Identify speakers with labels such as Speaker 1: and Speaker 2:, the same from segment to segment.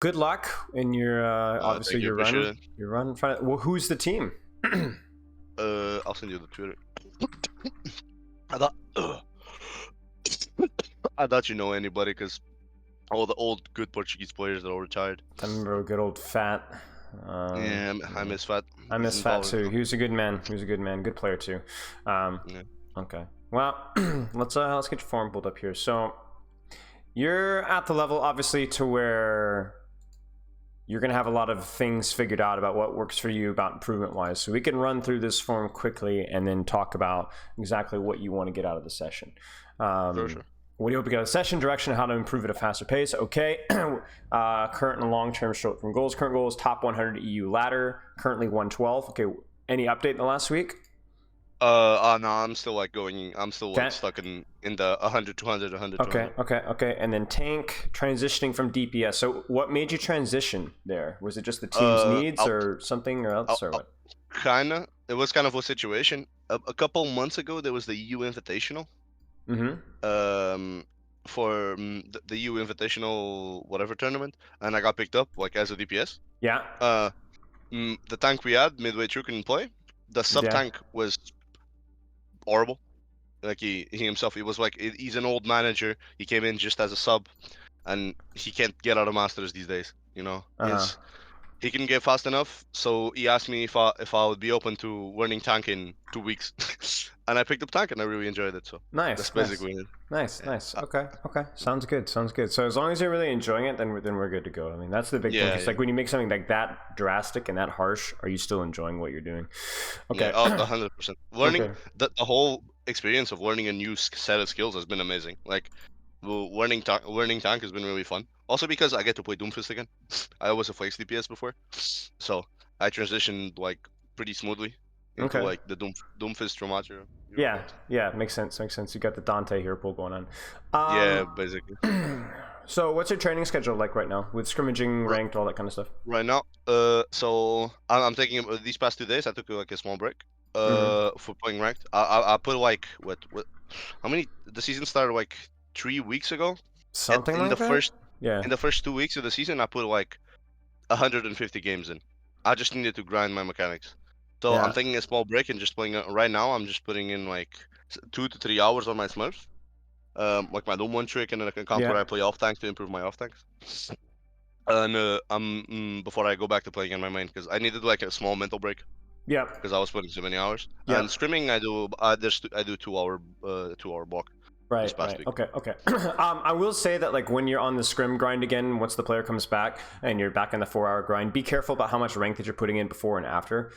Speaker 1: Good luck in your obviously
Speaker 2: Thank you,
Speaker 1: your
Speaker 2: appreciate
Speaker 1: run.
Speaker 2: it.
Speaker 1: Your run. Well, who's the team?
Speaker 2: I'll send you the Twitter. I thought, I thought you know anybody because all the old good Portuguese players are all retired.
Speaker 1: I remember a good old Fat.
Speaker 2: Yeah, I miss Fat.
Speaker 1: I
Speaker 2: He's
Speaker 1: miss
Speaker 2: in
Speaker 1: Fat
Speaker 2: Valorant
Speaker 1: too.
Speaker 2: now.
Speaker 1: He was a good man. He was a good man. Good player too.
Speaker 2: Yeah.
Speaker 1: Okay. Well, let's get your form pulled up here. So you're at the level, obviously, to where you're going to have a lot of things figured out about what works for you about improvement wise. So we can run through this form quickly and then talk about exactly what you want to get out of the session.
Speaker 2: For sure.
Speaker 1: What do you hope to get out of the session? Direction, how to improve at a faster pace. Okay. Current and long-term short-term goals. Current goal is top 100 EU ladder. Currently 112. Okay. Any update in the last week?
Speaker 2: No, I'm still like going. I'm still like
Speaker 1: Okay.
Speaker 2: stuck in the 100, 200, 100,
Speaker 1: Okay,
Speaker 2: 200.
Speaker 1: okay. And then tank, transitioning from DPS. So what made you transition there? Was it just the team's needs
Speaker 2: I'll,
Speaker 1: or something or else or what?
Speaker 2: kinda. It was kind of a situation. A couple months ago, there was the EU Invitational.
Speaker 1: Mm-hmm.
Speaker 2: For the EU Invitational whatever tournament, and I got picked up like as a DPS.
Speaker 1: Yeah.
Speaker 2: The tank we had midway through couldn't play. The sub
Speaker 1: Yeah.
Speaker 2: tank was horrible. Like he himself, he was like he's an old manager. He came in just as a sub, and he can't get out of masters these days. You know,
Speaker 1: Uh-huh.
Speaker 2: he can get fast enough. So he asked me if I would be open to learning tank in 2 weeks, and I picked up tank, and I really enjoyed it. So that's
Speaker 1: Nice.
Speaker 2: basically it. Yeah.
Speaker 1: Nice. Okay. Sounds good. So as long as you're really enjoying it, then we're good to go. I mean, that's the big thing.
Speaker 2: Yeah,
Speaker 1: It's
Speaker 2: yeah.
Speaker 1: like when you make something like that drastic and that harsh, are you still enjoying what you're doing? Okay.
Speaker 2: Yeah, 100%. Learning
Speaker 1: Okay.
Speaker 2: the whole experience of learning a new set of skills has been amazing. Like, learning tank has been really fun. Also because I get to play Doomfist again. I was a flex DPS before, so I transitioned like pretty smoothly into
Speaker 1: Okay.
Speaker 2: like the Doomfist Ramattra.
Speaker 1: Yeah. Makes sense. You got the Dante here pull going on.
Speaker 2: Yeah, basically.
Speaker 1: So what's your training schedule like right now with scrimmaging,
Speaker 2: R-
Speaker 1: ranked, all that kind of stuff?
Speaker 2: right now, so I'm taking these past 2 days. I took like a small break.
Speaker 1: Mm-hmm.
Speaker 2: For playing ranked. I put like what? How many? The season started like 3 weeks ago.
Speaker 1: Something
Speaker 2: In the
Speaker 1: like that?
Speaker 2: first
Speaker 1: Yeah.
Speaker 2: 2 weeks of the season, I put like 150 games in. I just needed to grind my mechanics. So I'm
Speaker 1: Yeah.
Speaker 2: taking a small break and just playing. Right now, I'm just putting in like 2 to 3 hours on my Smurf, like my Doom one trick, and then an account
Speaker 1: Yeah.
Speaker 2: where I play off tanks to improve my off tanks. And before I go back to playing in my main, because I needed like a small mental break
Speaker 1: Yeah.
Speaker 2: because I was putting so many hours.
Speaker 1: Yeah.
Speaker 2: And streaming, I do I do 2 hour 2 hour block this past
Speaker 1: Right.
Speaker 2: week.
Speaker 1: Okay. I will say that like when you're on the scrim grind again, once the player comes back and you're back in the 4 hour grind, be careful about how much rank that you're putting in before and after.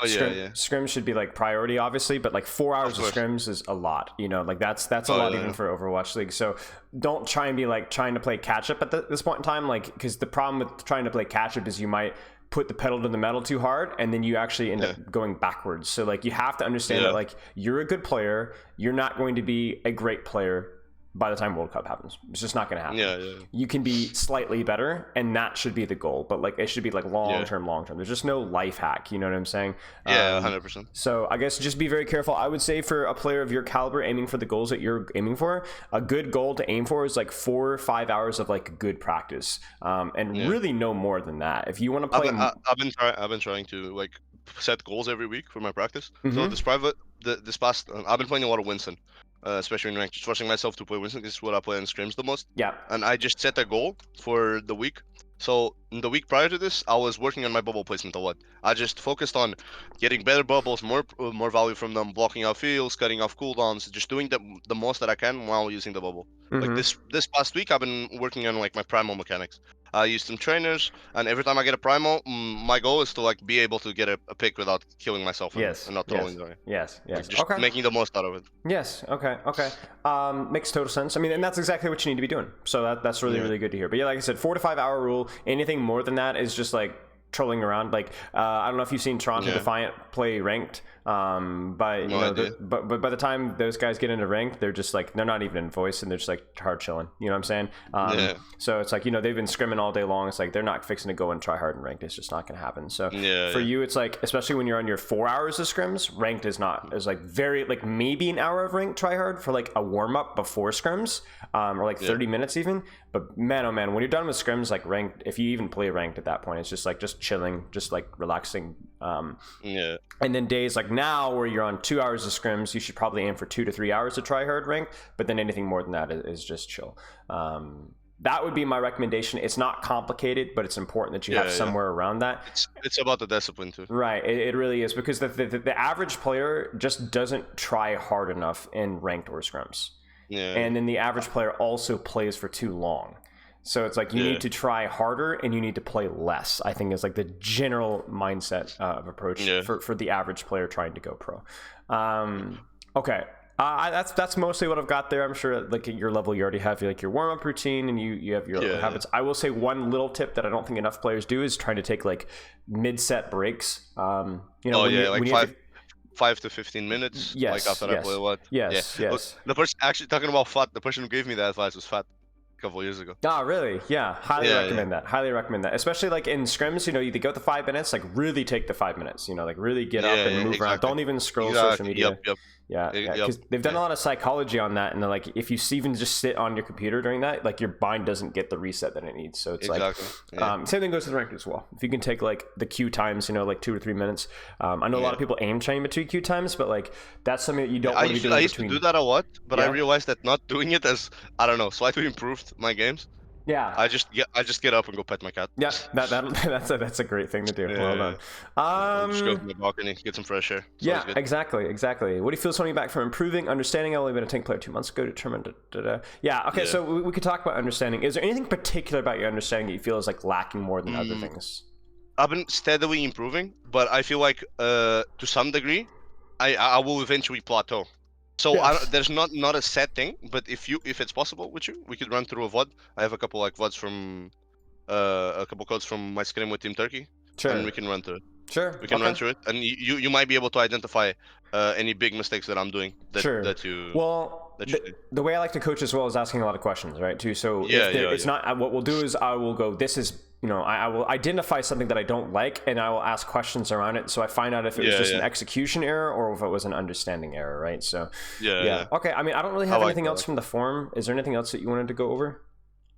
Speaker 2: Oh yeah, yeah.
Speaker 1: Scrims should be like priority, obviously, but like 4 hours
Speaker 2: Of
Speaker 1: of
Speaker 2: course.
Speaker 1: scrims is a lot. You know, like that's a
Speaker 2: Oh
Speaker 1: lot
Speaker 2: yeah,
Speaker 1: even
Speaker 2: yeah.
Speaker 1: for Overwatch League. So don't try and be like trying to play catch up at this point in time, like because the problem with trying to play catch up is you might put the pedal to the metal too hard and then you actually end
Speaker 2: Yeah.
Speaker 1: up going backwards. So like you have to understand that
Speaker 2: Yeah.
Speaker 1: like you're a good player, you're not going to be a great player by the time World Cup happens. It's just not going to happen.
Speaker 2: Yeah.
Speaker 1: You can be slightly better, and that should be the goal. But like, it should be like long
Speaker 2: Yeah.
Speaker 1: term. There's just no life hack. You know what I'm saying?
Speaker 2: Yeah, 100%.
Speaker 1: So I guess just be very careful. I would say for a player of your caliber, aiming for the goals that you're aiming for, a good goal to aim for is like 4 or 5 hours of like good practice, and
Speaker 2: Yeah.
Speaker 1: really no more than that. If you want to play,
Speaker 2: I've been trying to like set goals every week for my practice. So
Speaker 1: Mhm.
Speaker 2: this this past I've been playing a lot of Winston, especially in ranked, just forcing myself to play Winston. This is what I play on scrims the most.
Speaker 1: Yeah,
Speaker 2: And I just set a goal for the week. So in the week prior to this, I was working on my bubble placement a lot. I just focused on getting better bubbles, more value from them, blocking out fields, cutting off cooldowns, just doing the most that I can while using the bubble. Like
Speaker 1: Mhm.
Speaker 2: this past week, I've been working on like my primal mechanics. I used some trainers, and every time I get a primal, my goal is to like be able to get a pick without killing myself and not throwing it away. Like just
Speaker 1: Okay.
Speaker 2: making the most out of it.
Speaker 1: Yes. Okay. Makes total sense. I mean, and that's exactly what you need to be doing. So that's really,
Speaker 2: Yeah.
Speaker 1: really good to hear. But yeah, like I said, 4 to 5 hour rule. Anything more than that is just like trolling around. Like I don't know if you've seen Toronto
Speaker 2: Yeah.
Speaker 1: Defiant play ranked. But you
Speaker 2: No
Speaker 1: know,
Speaker 2: idea.
Speaker 1: but by the time those guys get into ranked, they're just like they're not even in voice, and they're just like hard chilling. You know what I'm saying?
Speaker 2: Yeah.
Speaker 1: So it's like, you know, they've been scrimming all day long. It's like they're not fixing to go and try hard in ranked. It's just not going to happen. So
Speaker 2: Yeah,
Speaker 1: for
Speaker 2: yeah.
Speaker 1: you, it's like, especially when you're on your 4 hours of scrims, ranked is like very like maybe an hour of ranked try hard for like a warm up before scrims, or like 30 minutes even. But man, oh man, when you're done with scrims, like ranked, if you even play ranked at that point, it's just like just chilling, just like relaxing.
Speaker 2: Yeah.
Speaker 1: And then days like now where you're on 2 hours of scrims, you should probably aim for 2 to 3 hours to try hard ranked. But then anything more than that is just chill. That would be my recommendation. It's not complicated, but it's important that you have somewhere around that.
Speaker 2: It's about the discipline too.
Speaker 1: Right, it really is, because the average player just doesn't try hard enough in ranked or scrims.
Speaker 2: Yeah.
Speaker 1: And then the average player also plays for too long. So it's like you need to try harder and you need to play less, I think, is like the general mindset of approach for the average player trying to go pro. Okay. That's mostly what I've got there. I'm sure like at your level you already have like your warm-up routine and you have your habits. I will say one little tip that I don't think enough players do is trying to take like mid-set breaks. You know,
Speaker 2: like 5 to 15 minutes.
Speaker 1: Yes,
Speaker 2: like after I play what?
Speaker 1: Yes.
Speaker 2: The person actually talking about Fat, the person who gave me that advice was Fat a couple of years ago.
Speaker 1: Oh, really? Yeah. Highly recommend that. Highly recommend that. Especially like in scrims, you know, you go the 5 minutes, like really take the 5 minutes, you know, like really get up and move around. Don't even scroll social media.
Speaker 2: Yep.
Speaker 1: Yeah, because they've done a lot of psychology on that, and they're like, if you even just sit on your computer during that, like your mind doesn't get the reset that it needs. So it's like, same thing goes to the ranked as well. If you can take like the queue times, you know, like 2 or 3 minutes. I know a lot of people aim train between queue times, but like that's something that you don't want to be doing.
Speaker 2: I used to do that a lot, but I realized that not doing it as, I don't know, slightly improved my games.
Speaker 1: Yeah.
Speaker 2: I just get up and go pet my cat.
Speaker 1: Yeah, that's a great thing to do. Well done.
Speaker 2: Just go to the balcony, get some fresh air.
Speaker 1: Yeah, exactly. What do you feel coming back from improving understanding? I've only been a tank player 2 months ago, determined. Yeah, okay, so we could talk about understanding. Is there anything particular about your understanding that you feel is like lacking more than other things?
Speaker 2: I've been steadily improving, but I feel like to some degree, I will eventually plateau. So there's not a set thing, but if it's possible with you, we could run through a VOD. I have a couple like VODs from a couple codes from my scrim with Team Turkey, and we can run through it.
Speaker 1: Sure.
Speaker 2: We can run through it, and you might be able to identify any big mistakes that I'm doing.
Speaker 1: The way I like to coach as well is asking a lot of questions, right? Too. So it's not. What we'll do is I will go. This is. You know, I will identify something that I don't like, and I will ask questions around it, so I find out if it was just an execution error or if it was an understanding error, right? So okay. I mean, I don't really have anything else from the forum. Is there anything else that you wanted to go over?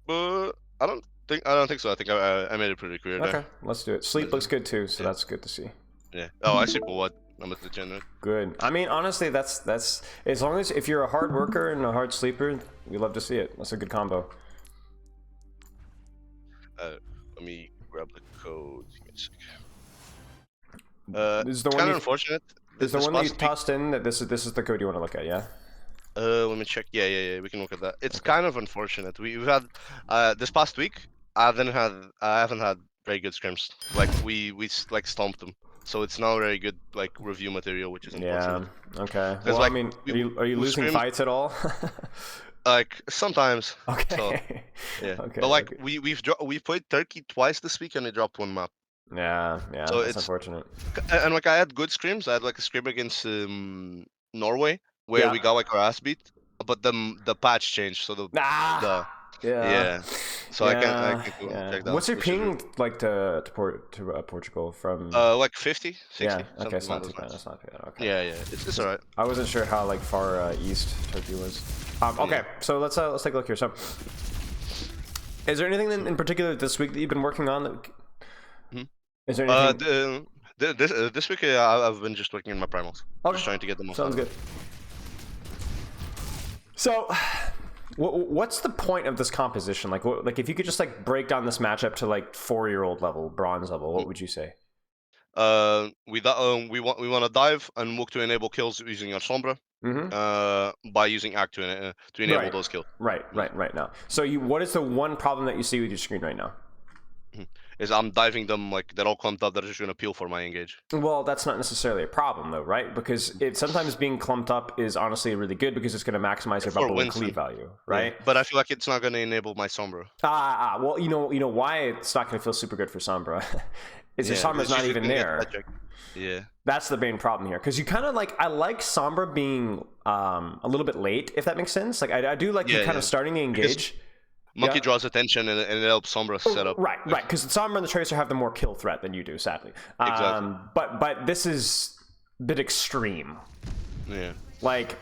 Speaker 2: I don't think so. I think I made it pretty clear.
Speaker 1: Okay, let's do it. Sleep looks good too, so that's good to see.
Speaker 2: Yeah. Oh, I sleep a lot. I'm a degenerate.
Speaker 1: Good. I mean, honestly, that's as long as if you're a hard worker and a hard sleeper, we love to see it. That's a good combo.
Speaker 2: Let me grab the code.
Speaker 1: This is the one
Speaker 2: kind of unfortunate.
Speaker 1: Is the one that you tossed in that this is the code you want to look at? Yeah.
Speaker 2: Let me check. Yeah. We can look at that. It's kind of unfortunate. We've had this past week. I haven't had very good scrims. Like we like stomped them. So it's not very good like review material, which is unfortunate.
Speaker 1: Yeah. Okay. Well, like, I mean, are you losing fights at all?
Speaker 2: Like sometimes.
Speaker 1: Okay.
Speaker 2: So, yeah. Okay. But like we played Turkey twice this week and we dropped one map.
Speaker 1: Yeah. So it's unfortunate.
Speaker 2: And like I had good scrims. I had like a scrim against Norway where we got like our ass beat, but the patch changed, so So I can't go check that.
Speaker 1: What's your ping like to Portugal from?
Speaker 2: Like 50, 60.
Speaker 1: Yeah. Okay, it's not too bad. That's not too bad. Okay.
Speaker 2: Yeah. It's alright.
Speaker 1: I wasn't sure how like far east Turkey was. Okay, so let's take a look here. So, is there anything in particular this week that you've been working on? Is there anything?
Speaker 2: This week I've been just working on my primals. Okay. Just trying to get them.
Speaker 1: Sounds good. So, what's the point of this composition? Like if you could just like break down this matchup to like 4-year-old level, bronze level, what would you say?
Speaker 2: We want to dive and look to enable kills using our Sombra. By using Act to enable those kills.
Speaker 1: Right now. So what is the one problem that you see with your screen right now?
Speaker 2: is I'm diving them like they're all clumped up. They're just gonna peel for my engage.
Speaker 1: Well, that's not necessarily a problem though, right? Because sometimes being clumped up is honestly really good because it's going to maximize your
Speaker 2: For
Speaker 1: bubble and
Speaker 2: Winston.
Speaker 1: cleave value, right?
Speaker 2: Yeah. But I feel like it's not gonna enable my Sombra.
Speaker 1: Well, you know why it's not going to feel super good for Sombra is your Sombra's not even there.
Speaker 2: Yeah,
Speaker 1: that's the main problem here, because you kind of like, I like Sombra being a little bit late, if that makes sense. Like I do like you kind of starting the engage.
Speaker 2: Monkey draws attention and it helps Sombra set up.
Speaker 1: Right, because Sombra and the Tracer have the more kill threat than you do, sadly.
Speaker 2: Exactly.
Speaker 1: But this is a bit extreme.
Speaker 2: Yeah.
Speaker 1: Like,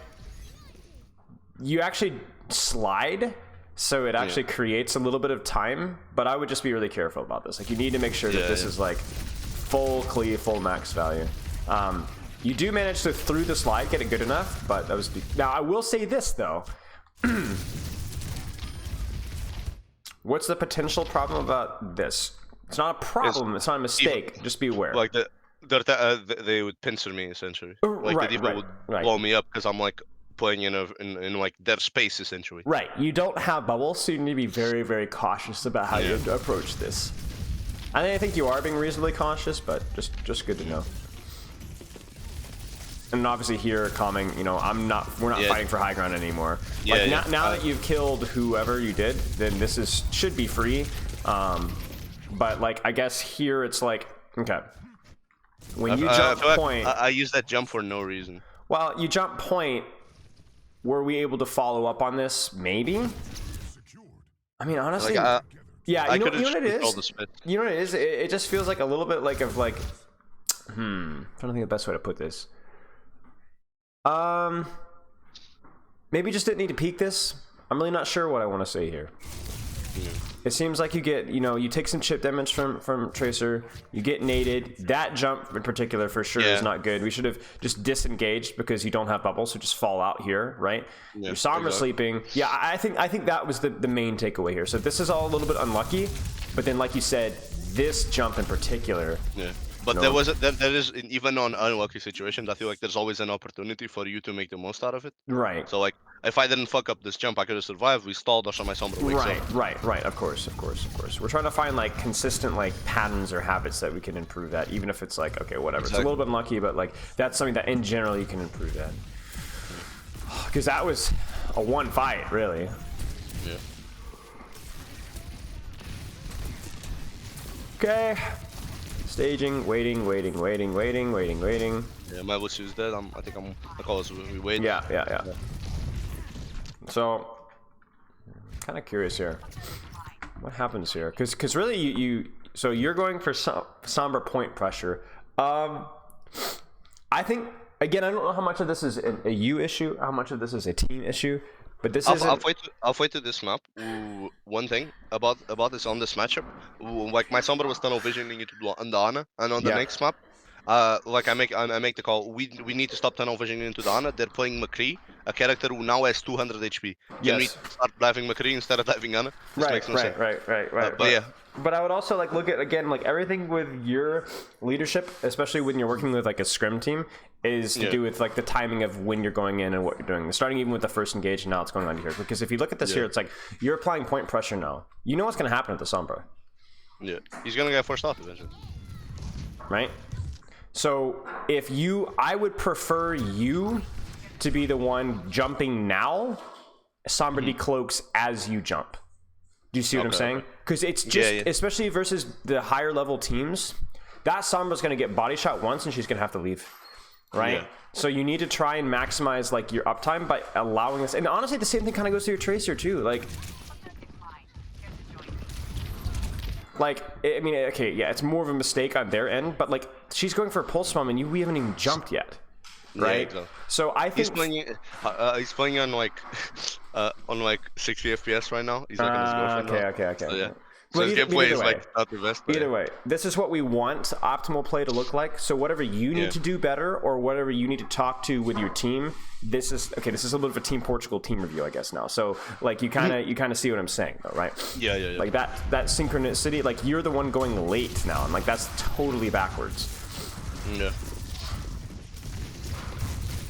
Speaker 1: you actually slide, so it actually creates a little bit of time, but I would just be really careful about this. Like, you need to make sure that this is like full cleave, full max value. You do manage to, through the slide, get it good enough, but that was... Now, I will say this, though. What's the potential problem about this? It's not a problem. It's not a mistake. Just be aware.
Speaker 2: Like they would pincer me essentially. Like the D.Va would blow me up because I'm like playing in like their space essentially.
Speaker 1: Right. You don't have bubbles, so you need to be very, very cautious about how you approach this. I think you are being reasonably cautious, but just good to know. And obviously here, calming, you know, we're not fighting for high ground anymore. Like now that you've killed whoever you did, then this should be free. But like, I guess here it's like, okay. When you jump point...
Speaker 2: I use that jump for no reason.
Speaker 1: Well, you jump point, were we able to follow up on this? Maybe? I mean, honestly...
Speaker 2: Like,
Speaker 1: yeah, you know what it is? You know what it is? It just feels like a little bit like I'm trying to think of the best way to put this. Maybe just didn't need to peek this. I'm really not sure what I want to say here. It seems like you get, you take some chip damage from Tracer, you get naded. That jump in particular for sure is not good. We should have just disengaged because you don't have bubbles, so just fall out here, right? Your Sombra sleeping. Yeah, I think that was the main takeaway here. So this is all a little bit unlucky, but then like you said, this jump in particular.
Speaker 2: Yeah. But there is, even on unlucky situations, I feel like there's always an opportunity for you to make the most out of it.
Speaker 1: Right.
Speaker 2: So like, if I didn't fuck up this jump, I could have survived. We stalled, or my Sombra wakes up.
Speaker 1: Right. Of course. We're trying to find like consistent like patterns or habits that we can improve at, even if it's like, okay, whatever. Exactly. It's a little bit unlucky, but like that's something that in general you can improve at. Because that was a one fight, really.
Speaker 2: Yeah.
Speaker 1: Okay. Staging, waiting.
Speaker 2: Yeah, my wish is dead. I think I call us we wait.
Speaker 1: Yeah. So, I'm kind of curious here. What happens here? Because really so you're going for Sombra point pressure. I think, again, I don't know how much of this is a you issue, how much of this is a team issue. But this is
Speaker 2: I'll fight to this map. One thing about this on this matchup, like my Sombra was tunnel visioning it on the Ana, and on the next map, like I make the call. We need to stop tunnel visioning into the Ana. They're playing McCree, a character who now has 200 HP. Can we start diving McCree instead of diving Ana?
Speaker 1: Right. But I would also like look at, again, like everything with your leadership, especially when you're working with like a scrim team, is to do with like the timing of when you're going in and what you're doing. Starting even with the first engage and now it's going on here. Because if you look at this here, it's like you're applying point pressure now. You know what's going to happen with the Sombra.
Speaker 2: Yeah, he's going to get forced off eventually.
Speaker 1: Right? So if I would prefer you to be the one jumping now. Sombra decloaks as you jump. Do you see what I'm saying? Because it's just, especially versus the higher level teams, that Sombra's going to get body shot once and she's going to have to leave. Right? So you need to try and maximize like your uptime by allowing this. And honestly, the same thing kind of goes to your Tracer too. Like, I mean, okay, yeah, it's more of a mistake on their end, but like she's going for a pulse bomb and we haven't even jumped yet. Right? Exactly. So I think
Speaker 2: he's playing on like 60 FPS right now. He's like on his girlfriend.
Speaker 1: Okay.
Speaker 2: So, yeah. So his gameplay is like not the best.
Speaker 1: Either way, this is what we want optimal play to look like. So whatever you need to do better, or whatever you need to talk to with your team, this is a little bit of a Team Portugal team review, I guess now. So like you kind of see what I'm saying, though, right?
Speaker 2: Yeah.
Speaker 1: Like that synchronicity, like you're the one going late now, and like that's totally backwards.
Speaker 2: Yeah.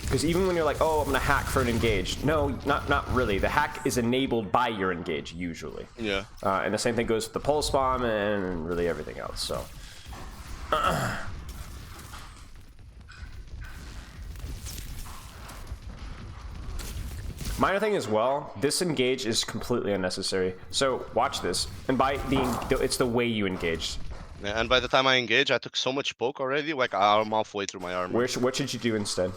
Speaker 1: Because even when you're like, oh, I'm gonna hack for an engage, no, not really. The hack is enabled by your engage usually.
Speaker 2: Yeah.
Speaker 1: And the same thing goes with the pulse bomb and really everything else. So. Minor thing as well, this engage is completely unnecessary. So watch this, and by it's the way you engage.
Speaker 2: Yeah, and by the time I engage, I took so much poke already, like I'm halfway through my armor.
Speaker 1: What should you do instead?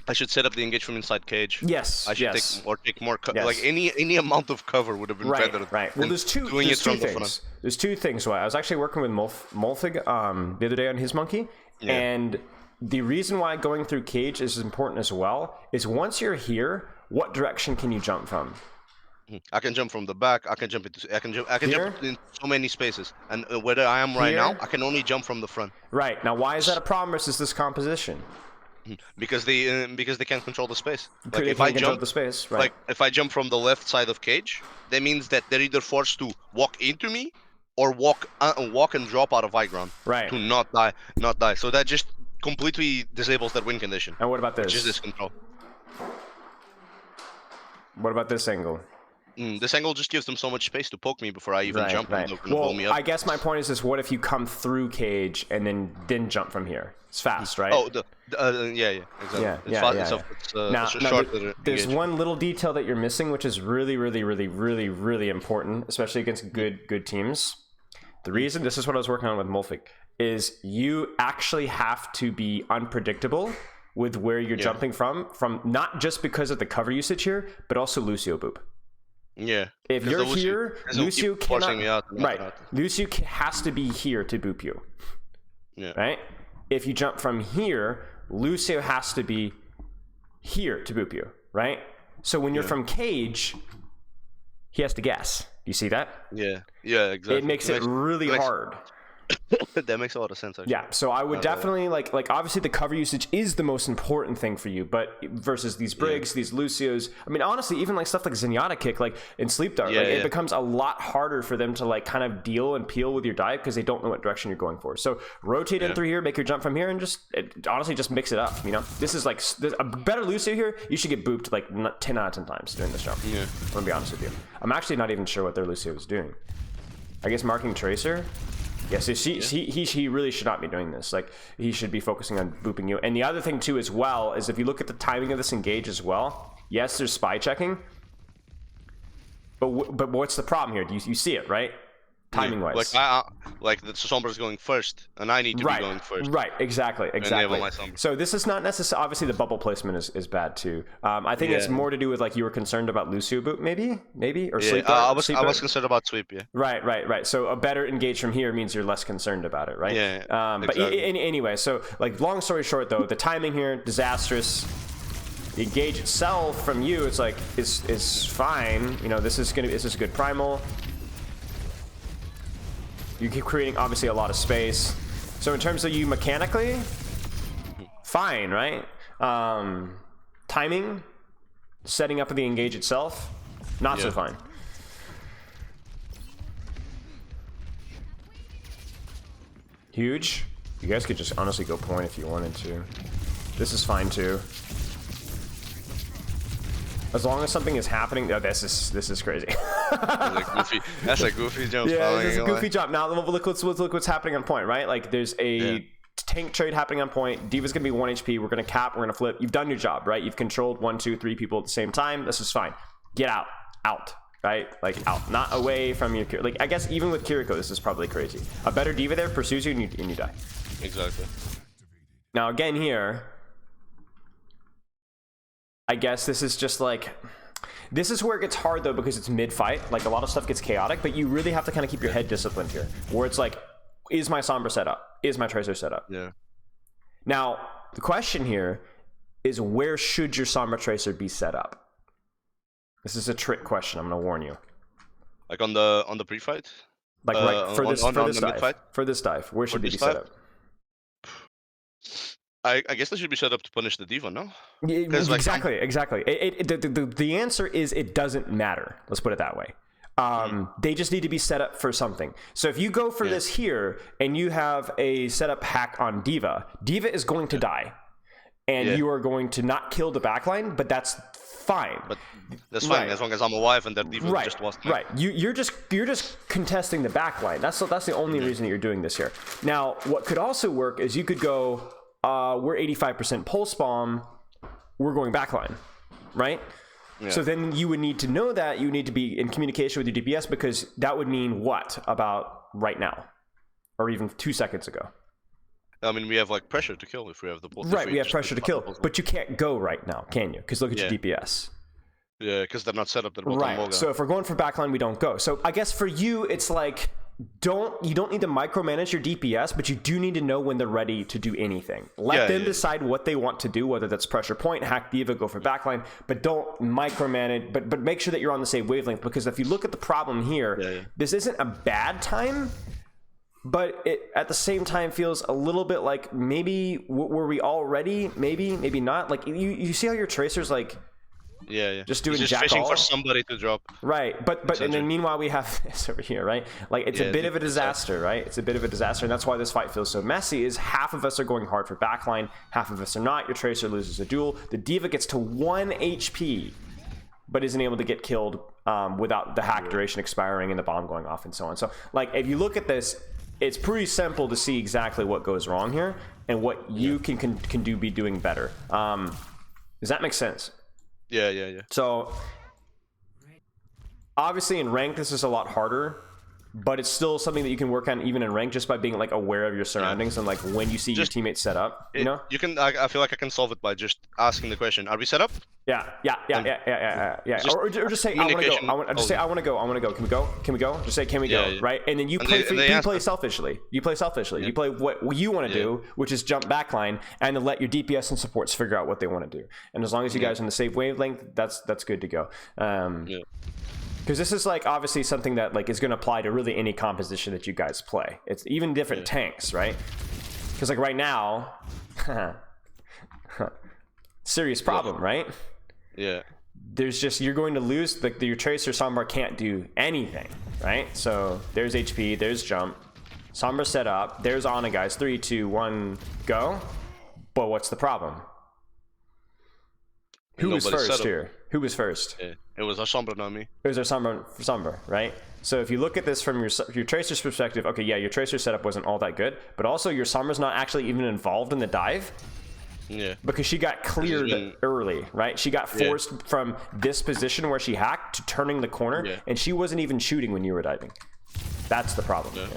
Speaker 2: I should set up the engage from inside cage.
Speaker 1: Yes.
Speaker 2: I should take more like any amount of cover would have been better.
Speaker 1: Right. Well, there's two things. There's two things. Why I was actually working with Molfig the other day on his monkey, and the reason why going through cage is important as well is once you're here, what direction can you jump from?
Speaker 2: I can jump from the back. I can jump jump in so many spaces. And where I am right now, I can only jump from the front.
Speaker 1: Right. Now, why is that a problem versus this composition?
Speaker 2: Because they can't control the space.
Speaker 1: Like if I jump the space, right.
Speaker 2: Like if I jump from the left side of cage, that means that they're either forced to walk into me or walk and drop out of high ground.
Speaker 1: Right.
Speaker 2: To not die. So that just completely disables that win condition.
Speaker 1: And what about this?
Speaker 2: Which is this control.
Speaker 1: What about this angle?
Speaker 2: This angle just gives them so much space to poke me before I even jump.
Speaker 1: Right.
Speaker 2: And blow me up.
Speaker 1: I guess my point is what if you come through cage and then jump from here? It's fast, right?
Speaker 2: Oh, yeah, exactly.
Speaker 1: Now, there's one little detail that you're missing, which is really, really, really, really, really important, especially against good teams. The reason, this is what I was working on with Molfig, is you actually have to be unpredictable with where you're jumping from not just because of the cover usage here, but also Lucio boop.
Speaker 2: Yeah.
Speaker 1: If you're here, Lucio cannot. Right. Lucio has to be here to boop you.
Speaker 2: Yeah.
Speaker 1: Right. If you jump from here, Lucio has to be here to boop you. Right. So when you're from cage, he has to guess. Do you see that?
Speaker 2: Yeah. Yeah. Exactly.
Speaker 1: It makes it really hard.
Speaker 2: That makes a lot of sense, actually.
Speaker 1: Yeah, so I would definitely like obviously the cover usage is the most important thing for you, but versus these Briggs, these Lucios, I mean honestly, even like stuff like Zenyatta kick, like in Sleep Dart, it becomes a lot harder for them to like kind of deal and peel with your dive because they don't know what direction you're going for. So rotate in through here, make your jump from here, and honestly just mix it up. You know, this is like a better Lucio here. You should get booped like 10 out of 10 times doing this jump.
Speaker 2: Yeah,
Speaker 1: I'm gonna be honest with you. I'm actually not even sure what their Lucio is doing. I guess marking Tracer. Yeah, so he really should not be doing this. Like, he should be focusing on booping you. And the other thing, too, as well, is if you look at the timing of this engage as well, yes, there's spy checking. But what's the problem here? You see it, right? Timing-wise.
Speaker 2: Like the Sombra's going first, and I need to be going first.
Speaker 1: Right, exactly. So this is not necessarily... Obviously, the bubble placement is bad, too. I think it's more to do with, like, you were concerned about Lucio boot, maybe? Or sleep dart?
Speaker 2: I was concerned about sweep, yeah.
Speaker 1: Right. So a better engage from here means you're less concerned about it, right?
Speaker 2: Yeah,
Speaker 1: But anyway, so, like, long story short, though, the timing here, disastrous. The engage itself from you, it's like, is fine. You know, this is a good primal. You keep creating, obviously, a lot of space. So in terms of you mechanically, fine, right? Timing, setting up of the engage itself, not so fine. Huge. You guys could just honestly go point if you wanted to. This is fine, too. As long as something is happening, this is crazy.
Speaker 2: That's a goofy jump.
Speaker 1: Yeah, it's a goofy jump. Now look what's happening on point, right? Like there's a tank trade happening on point. Diva's gonna be 1 HP. We're gonna cap. We're gonna flip. You've done your job, right? You've controlled 1, 2, 3 people at the same time. This is fine. Get out, right? Like out, not away from your. Like I guess even with Kiriko, this is probably crazy. A better Diva there pursues you and you die.
Speaker 2: Exactly.
Speaker 1: Now again here. I guess this is just like, this is where it gets hard though because it's mid-fight. Like a lot of stuff gets chaotic, but you really have to kind of keep your head disciplined here. Where it's like, is my Sombra set up? Is my Tracer set up?
Speaker 2: Yeah.
Speaker 1: Now, the question here is where should your Sombra Tracer be set up? This is a trick question, I'm going to warn you.
Speaker 2: Like on the pre-fight?
Speaker 1: Like right, for this dive, where should it be set up?
Speaker 2: I guess they should be set up to punish the Diva, no?
Speaker 1: Exactly. The answer is it doesn't matter. Let's put it that way. They just need to be set up for something. So if you go for this here and you have a setup hack on Diva, Diva is going to die. and you are going to not kill the backline, but that's fine.
Speaker 2: But that's fine as long as I'm alive and that D.Va just was.
Speaker 1: Right. You're just contesting the backline. That's the only reason that you're doing this here. Now, what could also work is you could go, we're 85% pulse bomb, we're going backline, right? Yeah. So then you would need to know that. You need to be in communication with your DPS, because that would mean what about right now, or even 2 seconds ago?
Speaker 2: I mean, we have like pressure to kill if we have the pulse.
Speaker 1: Right, we have pressure to kill, but you can't go right now, can you? Because look at your DPS.
Speaker 2: Yeah, because they're not set up.
Speaker 1: Right. So if we're going for backline, we don't go. So I guess for you, it's like you don't need to micromanage your DPS, but you do need to know when they're ready to do anything. Let them decide what they want to do, whether that's pressure point, hack D.Va, go for backline, but don't micromanage. But make sure that you're on the same wavelength, because if you look at the problem here, this isn't a bad time. But it, at the same time, feels a little bit like maybe were we all ready? Maybe not. Like you see how your Tracer's like, just doing
Speaker 2: just
Speaker 1: jack
Speaker 2: fishing
Speaker 1: all?
Speaker 2: for somebody to drop.
Speaker 1: Right, but and then meanwhile we have this over here, right? Like it's a bit of a disaster, right? It's a bit of a disaster, and that's why this fight feels so messy. Is half of us are going hard for backline, half of us are not. Your Tracer loses a duel. The D.Va gets to 1 HP, but isn't able to get killed without the hack duration expiring and the bomb going off and so on. So like if you look at this, it's pretty simple to see exactly what goes wrong here and what you can be doing better. Does that make sense?
Speaker 2: Yeah.
Speaker 1: So obviously in rank this is a lot harder, but it's still something that you can work on even in rank, just by being like aware of your surroundings and like when you see your teammates set up. You know,
Speaker 2: you can. I feel like I can solve it by just asking the question: are we set up?
Speaker 1: Yeah. Or just say I want to go. I want to go. I want to go. Can we go? Can we go? Just say can we go? Right, and then you play selfishly. You play selfishly. You play what you want to do, which is jump backline, and then let your DPS and supports figure out what they want to do. And as long as you guys are on the same wavelength, that's good to go. Because this is like obviously something that like is going to apply to really any composition that you guys play. It's even different tanks, right? Because like right now, serious problem, right?
Speaker 2: Yeah.
Speaker 1: There's just, you're going to lose, like your Tracer Sombra can't do anything, right? So there's HP, there's jump, Sombra set up, there's Ana, guys. 3, 2, 1, go. But what's the problem? Who was first here? Who was first?
Speaker 2: Yeah. It was our Sombra, not me.
Speaker 1: It was our Sombra, right? So if you look at this from your Tracer's perspective, okay, yeah, your Tracer setup wasn't all that good, but also your Sombra's not actually even involved in the dive.
Speaker 2: Yeah.
Speaker 1: Because she got cleared early, right? She got forced from this position where she hacked to turning the corner, and she wasn't even shooting when you were diving. That's the problem. Yeah.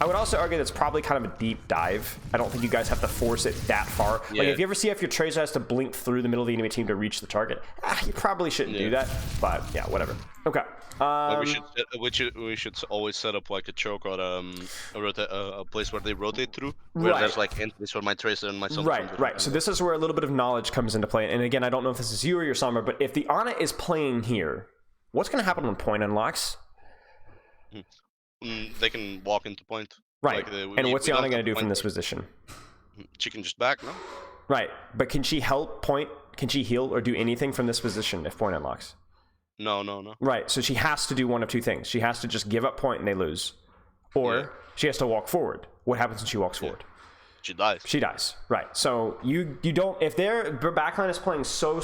Speaker 1: I would also argue that's probably kind of a deep dive. I don't think you guys have to force it that far. Like if you ever see if your Tracer has to blink through the middle of the enemy team to reach the target, you probably shouldn't do that. But yeah, whatever. Okay.
Speaker 2: We should always set up like a choke or a place where they rotate through, where there's like entries for my Tracer and my Sombra.
Speaker 1: Right. So this is where a little bit of knowledge comes into play. And again, I don't know if this is you or your Sombra, but if the Ana is playing here, what's going to happen when point unlocks?
Speaker 2: They can walk into point.
Speaker 1: Right. And what's the Ana going to do from this position?
Speaker 2: She can just back, no?
Speaker 1: Right. But can she help point? Can she heal or do anything from this position if point unlocks?
Speaker 2: No.
Speaker 1: Right. So she has to do one of two things. She has to just give up point and they lose. Or she has to walk forward. What happens when she walks forward?
Speaker 2: She dies.
Speaker 1: She dies. Right. So you don't, if their backline is playing so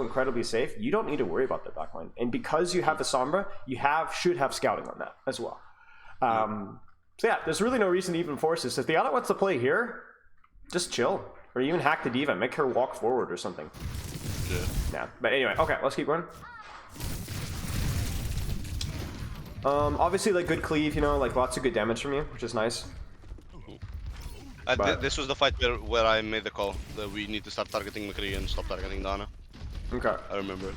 Speaker 1: incredibly safe, you don't need to worry about their backline. And because you have the Sombra, you should have scouting on that as well. So yeah, there's really no reason to even force this. If the Ana wants to play here, just chill. Or even hack the D.Va, make her walk forward or something. Yeah. But anyway, okay, let's keep going. Obviously, like good cleave, you know, like lots of good damage from you, which is nice.
Speaker 2: This was the fight where I made the call that we need to start targeting McCree and stop targeting Dana.
Speaker 1: Okay.
Speaker 2: I remember it.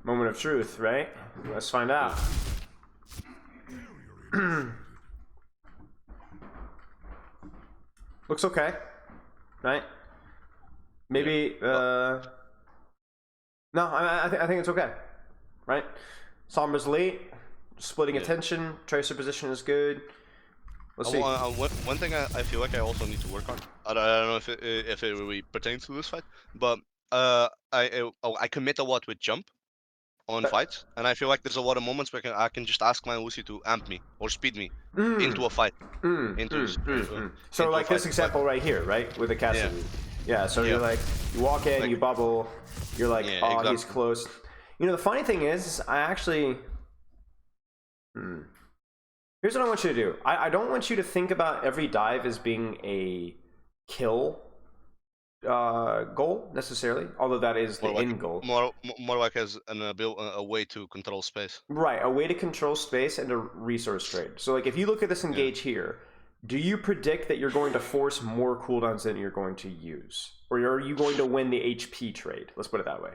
Speaker 1: Moment of truth, right? Let's find out. Looks okay, right? Maybe, no, I think it's okay, right? Sombra's late, splitting attention, Tracer position is good. Let's see.
Speaker 2: One thing I feel like I also need to work on. I don't know if it really pertains to this fight, but I commit a lot with jump. on fights, and I feel like there's a lot of moments where I can just ask my Lucy to amp me or speed me into a fight, into
Speaker 1: So
Speaker 2: a
Speaker 1: like this
Speaker 2: fight.
Speaker 1: example right here, right, with the
Speaker 2: Yeah,
Speaker 1: Cassidy. Yeah. So
Speaker 2: yeah,
Speaker 1: you're like, you walk in,
Speaker 2: like
Speaker 1: you bubble, you're like,
Speaker 2: yeah,
Speaker 1: oh,
Speaker 2: exactly.
Speaker 1: he's close. You know, the funny thing is, I actually. Here's what I want you to do. I don't want you to think about every dive as being a kill goal necessarily, although that is the
Speaker 2: More like
Speaker 1: end goal.
Speaker 2: more like as a way to control space.
Speaker 1: Right, a way to control space and a resource trade. So like if you look at this
Speaker 2: Yeah.
Speaker 1: engage here, do you predict that you're going to force more cooldowns than you're going to use? Or are you going to win the HP trade? Let's put it that way.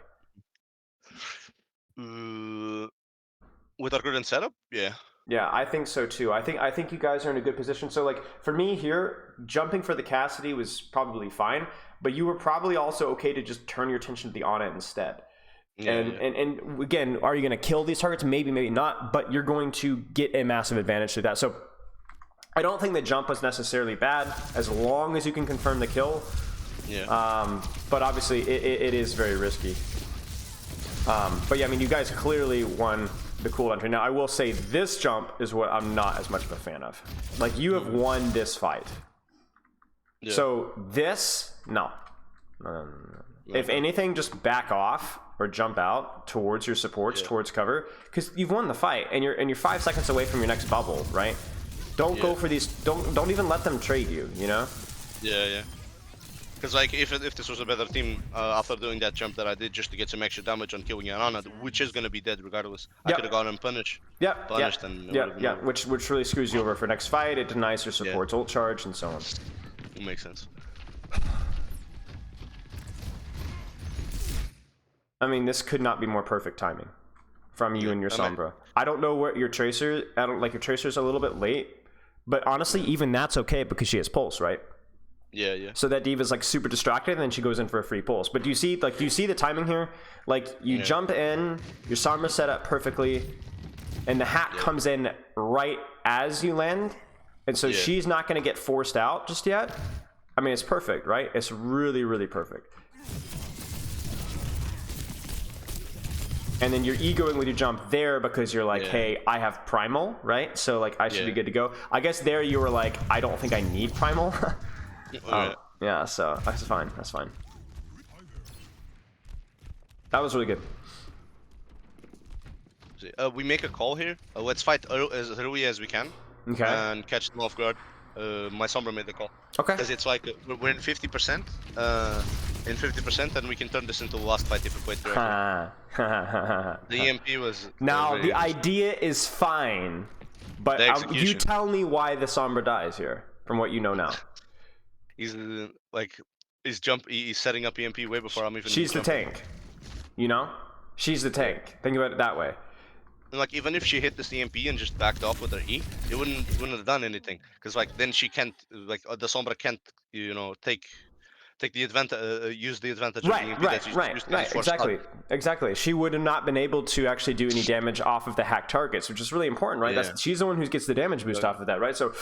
Speaker 2: With our current setup, yeah.
Speaker 1: Yeah, I think so too. I think you guys are in a good position. So like for me here, jumping for the Cassidy was probably fine, but you were probably also okay to just turn your attention to the Ana instead.
Speaker 2: Yeah,
Speaker 1: And again, are you going to kill these targets? Maybe, maybe not, but you're going to get a massive advantage through that. So I don't think the jump was necessarily bad as long as you can confirm the kill.
Speaker 2: Yeah.
Speaker 1: But obviously it is very risky. But yeah, I mean, you guys clearly won the cooldown trade. Now, I will say this jump is what I'm not as much of a fan of. Like, you have won this fight.
Speaker 2: Yeah.
Speaker 1: So this, no. If anything, just back off or jump out towards your supports, towards cover, because you've won the fight and you're 5 seconds away from your next bubble, right? Don't go for these. Don't even let them trade you. You know?
Speaker 2: Yeah, yeah. Because like if this was a better team after doing that jump that I did just to get some extra damage on killing Ana, which is gonna be dead regardless, I could have gone and punished. Punished and
Speaker 1: which really screws you over for next fight. It denies your support's ult charge and so on.
Speaker 2: It makes sense.
Speaker 1: I mean, this could not be more perfect timing from you and your Sombra. I don't know what your Tracer. I don't like your Tracer's a little bit late, but honestly, even that's okay because she has pulse, right?
Speaker 2: Yeah, yeah.
Speaker 1: So that Diva's like super distracted, and then she goes in for a free pulse. But do you see the timing here? Like you jump in, your Sombra set up perfectly, and the hack comes in right as you land, and so she's not going to get forced out just yet. I mean, it's perfect, right? It's really, really perfect. And then you're egoing with your jump there because you're like, hey, I have primal, right? So like I should be good to go. I guess there you were like, I don't think I need primal. Yeah, so that's fine. That's fine. That was really good.
Speaker 2: We make a call here. Let's fight as early as we can.
Speaker 1: Okay.
Speaker 2: And catch them off guard. My Sombra made the call.
Speaker 1: Okay.
Speaker 2: Because it's like we're in 50%. In 50%, and we can turn this into the last fight if we play correctly. The EMP was.
Speaker 1: Now the idea is fine, but you tell me why the Sombra dies here, from what you know now.
Speaker 2: He's like he's setting up EMP way before I'm even.
Speaker 1: She's the tank, you know. She's the tank. Think about it that way.
Speaker 2: And like even if she hit this EMP and just backed off with her E, it wouldn't have done anything. Because like then she can't the Sombra can't take the advantage, use the advantage of the EMP that she's used to
Speaker 1: exactly. She would have not been able to actually do any damage off of the hacked targets, which is really important, right? She's the one who gets the damage boost off of that, right? So.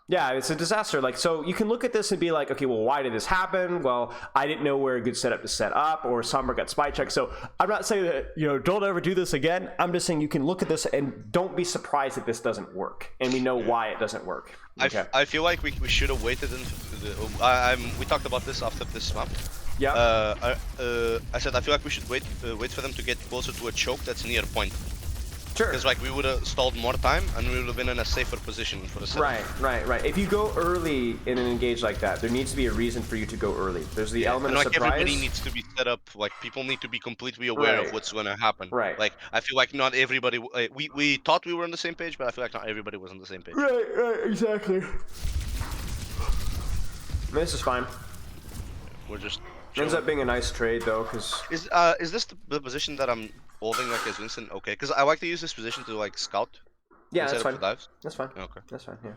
Speaker 1: Yeah, it's a disaster. Like, so you can look at this and be like, okay, well, why did this happen? Well, I didn't know where a good setup to set up, or Sombra got spy checked. So I'm not saying that, don't ever do this again. I'm just saying you can look at this and don't be surprised that this doesn't work. And we know why it doesn't work. Okay.
Speaker 2: I feel like we should have waited. We talked about this after this map.
Speaker 1: Yeah.
Speaker 2: I said I feel like we should wait for them to get closer to a choke that's near point.
Speaker 1: Sure.
Speaker 2: Because like we would have stalled more time and we would have been in a safer position for the setup.
Speaker 1: Right. If you go early in an engage like that, there needs to be a reason for you to go early. There's the element of surprise.
Speaker 2: Everybody needs to be set up. Like people need to be completely aware of what's going to happen.
Speaker 1: Right.
Speaker 2: Like I feel like not everybody. We thought we were on the same page, but I feel like not everybody was on the same page.
Speaker 1: Right. Exactly. This is fine.
Speaker 2: We're just.
Speaker 1: Ends up being a nice trade though, because
Speaker 2: is this the position that I'm holding like as Winston? Okay, because I like to use this position to like scout.
Speaker 1: Yeah, that's fine.
Speaker 2: Dives.
Speaker 1: That's fine.
Speaker 2: Okay,
Speaker 1: that's fine. Yeah.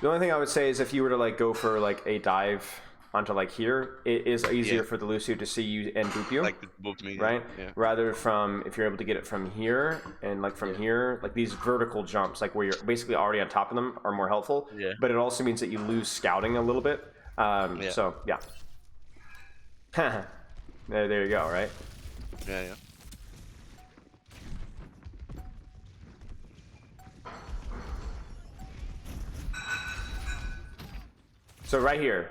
Speaker 1: The only thing I would say is if you were to like go for like a dive onto like here, it is easier for the Lucio to see you and boop you.
Speaker 2: Like boop me,
Speaker 1: right?
Speaker 2: Yeah.
Speaker 1: Rather from if you're able to get it from here and like from here, like these vertical jumps, like where you're basically already on top of them, are more helpful.
Speaker 2: Yeah.
Speaker 1: But it also means that you lose scouting a little bit. So yeah. There you go, right?
Speaker 2: Yeah.
Speaker 1: So right here,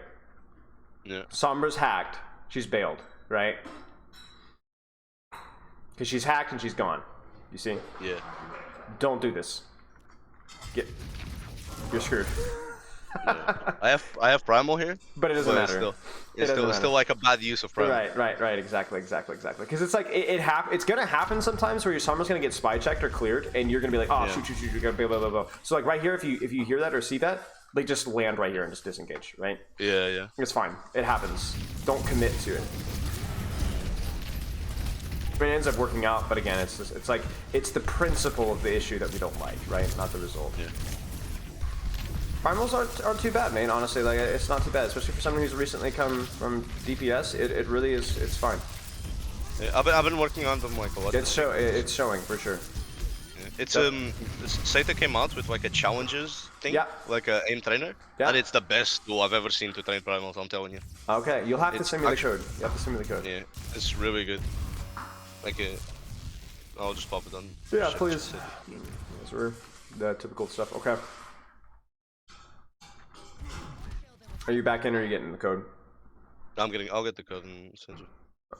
Speaker 2: Yeah.
Speaker 1: Sombra's hacked. She's bailed, right? Because she's hacked and she's gone. You see?
Speaker 2: Yeah.
Speaker 1: Don't do this. You're screwed.
Speaker 2: Yeah. I have primal here,
Speaker 1: But it doesn't matter.
Speaker 2: It's still like a bad use of primal.
Speaker 1: Right. Exactly. Because it's like it's gonna happen sometimes where your summon's gonna get spy checked or cleared, and you're gonna be like, oh shoot, you're gonna blah blah blah. So like right here, if you hear that or see that, like just land right here and just disengage, right?
Speaker 2: Yeah.
Speaker 1: It's fine. It happens. Don't commit to it. I mean, it ends up working out, but again, it's like it's the principle of the issue that we don't like, right? Not the result.
Speaker 2: Yeah.
Speaker 1: Primals aren't too bad, man. Honestly, like it's not too bad, especially for someone who's recently come from DPS. It really is. It's fine.
Speaker 2: Yeah, I've been working on them like a lot.
Speaker 1: It's showing for sure.
Speaker 2: Yeah. It's Seta came out with like a challenges thing, like a aim trainer, and it's the best tool I've ever seen to train primals. I'm telling you.
Speaker 1: Okay, you'll have to send me the code. You have to send me the code.
Speaker 2: Yeah, it's really good. Like I'll just pop it on.
Speaker 1: Yeah, please. Those were the typical stuff. Okay. Are you back in or are you getting the code?
Speaker 2: I'll get the code and send you.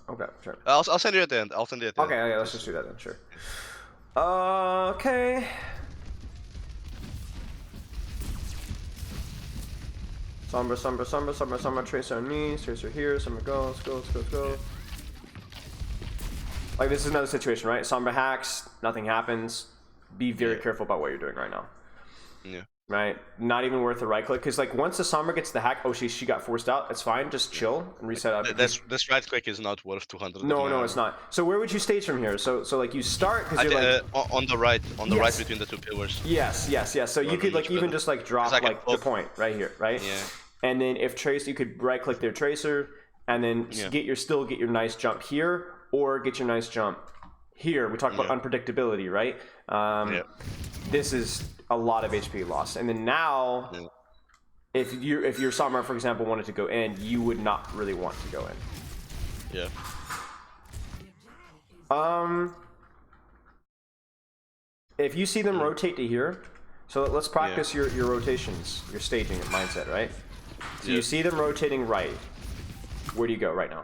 Speaker 1: Okay, sure.
Speaker 2: I'll send you at the end.
Speaker 1: Okay, yeah, let's just do that then, sure. Okay. Sombra, Tracer on me, Tracer here, Sombra go, let's go. Like this is another situation, right? Sombra hacks, nothing happens. Be very careful about what you're doing right now.
Speaker 2: Yeah.
Speaker 1: Right? Not even worth a right click, because like once the Sombra gets the hack, she got forced out. It's fine. Just chill and reset up.
Speaker 2: This right click is not worth 200.
Speaker 1: No, it's not. So where would you stage from here? So like you start because you're like
Speaker 2: on the right between the two pillars.
Speaker 1: Yes. So you could like even just like drop like the point right here, right?
Speaker 2: Yeah.
Speaker 1: And then if Tracer, you could right click their Tracer, and then get your nice jump here, or get your nice jump here. We talked about unpredictability, right? This is a lot of HP loss, and then now, if your Sombra, for example, wanted to go in, you would not really want to go in.
Speaker 2: Yeah.
Speaker 1: If you see them rotate to here, so let's practice your rotations, your staging mindset, right? So you see them rotating right. Where do you go right now?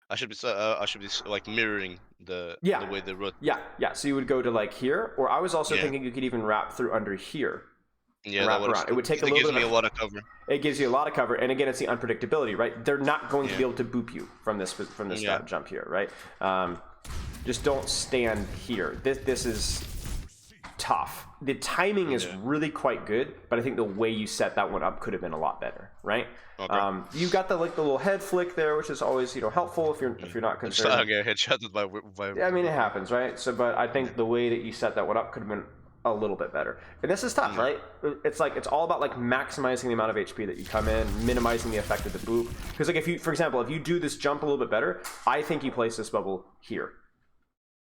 Speaker 2: I should be like mirroring the way they rotate.
Speaker 1: Yeah. So you would go to like here, or I was also thinking you could even wrap through under here.
Speaker 2: Yeah,
Speaker 1: wrap around. It would take a little bit.
Speaker 2: It gives me a lot of cover.
Speaker 1: It gives you a lot of cover, and again, it's the unpredictability, right? They're not going to be able to boop you from this jump here, right? Just don't stand here. This is tough. The timing is really quite good, but I think the way you set that one up could have been a lot better, right? Okay. You got the little head flick there, which is always helpful if you're not concerned.
Speaker 2: I get headshotted by.
Speaker 1: Yeah, I mean it happens, right? So, but I think the way that you set that one up could have been a little bit better. And this is tough, right? It's like it's all about like maximizing the amount of HP that you come in, minimizing the effect of the boop. Because like if you, for example, if you do this jump a little bit better, I think you place this bubble here.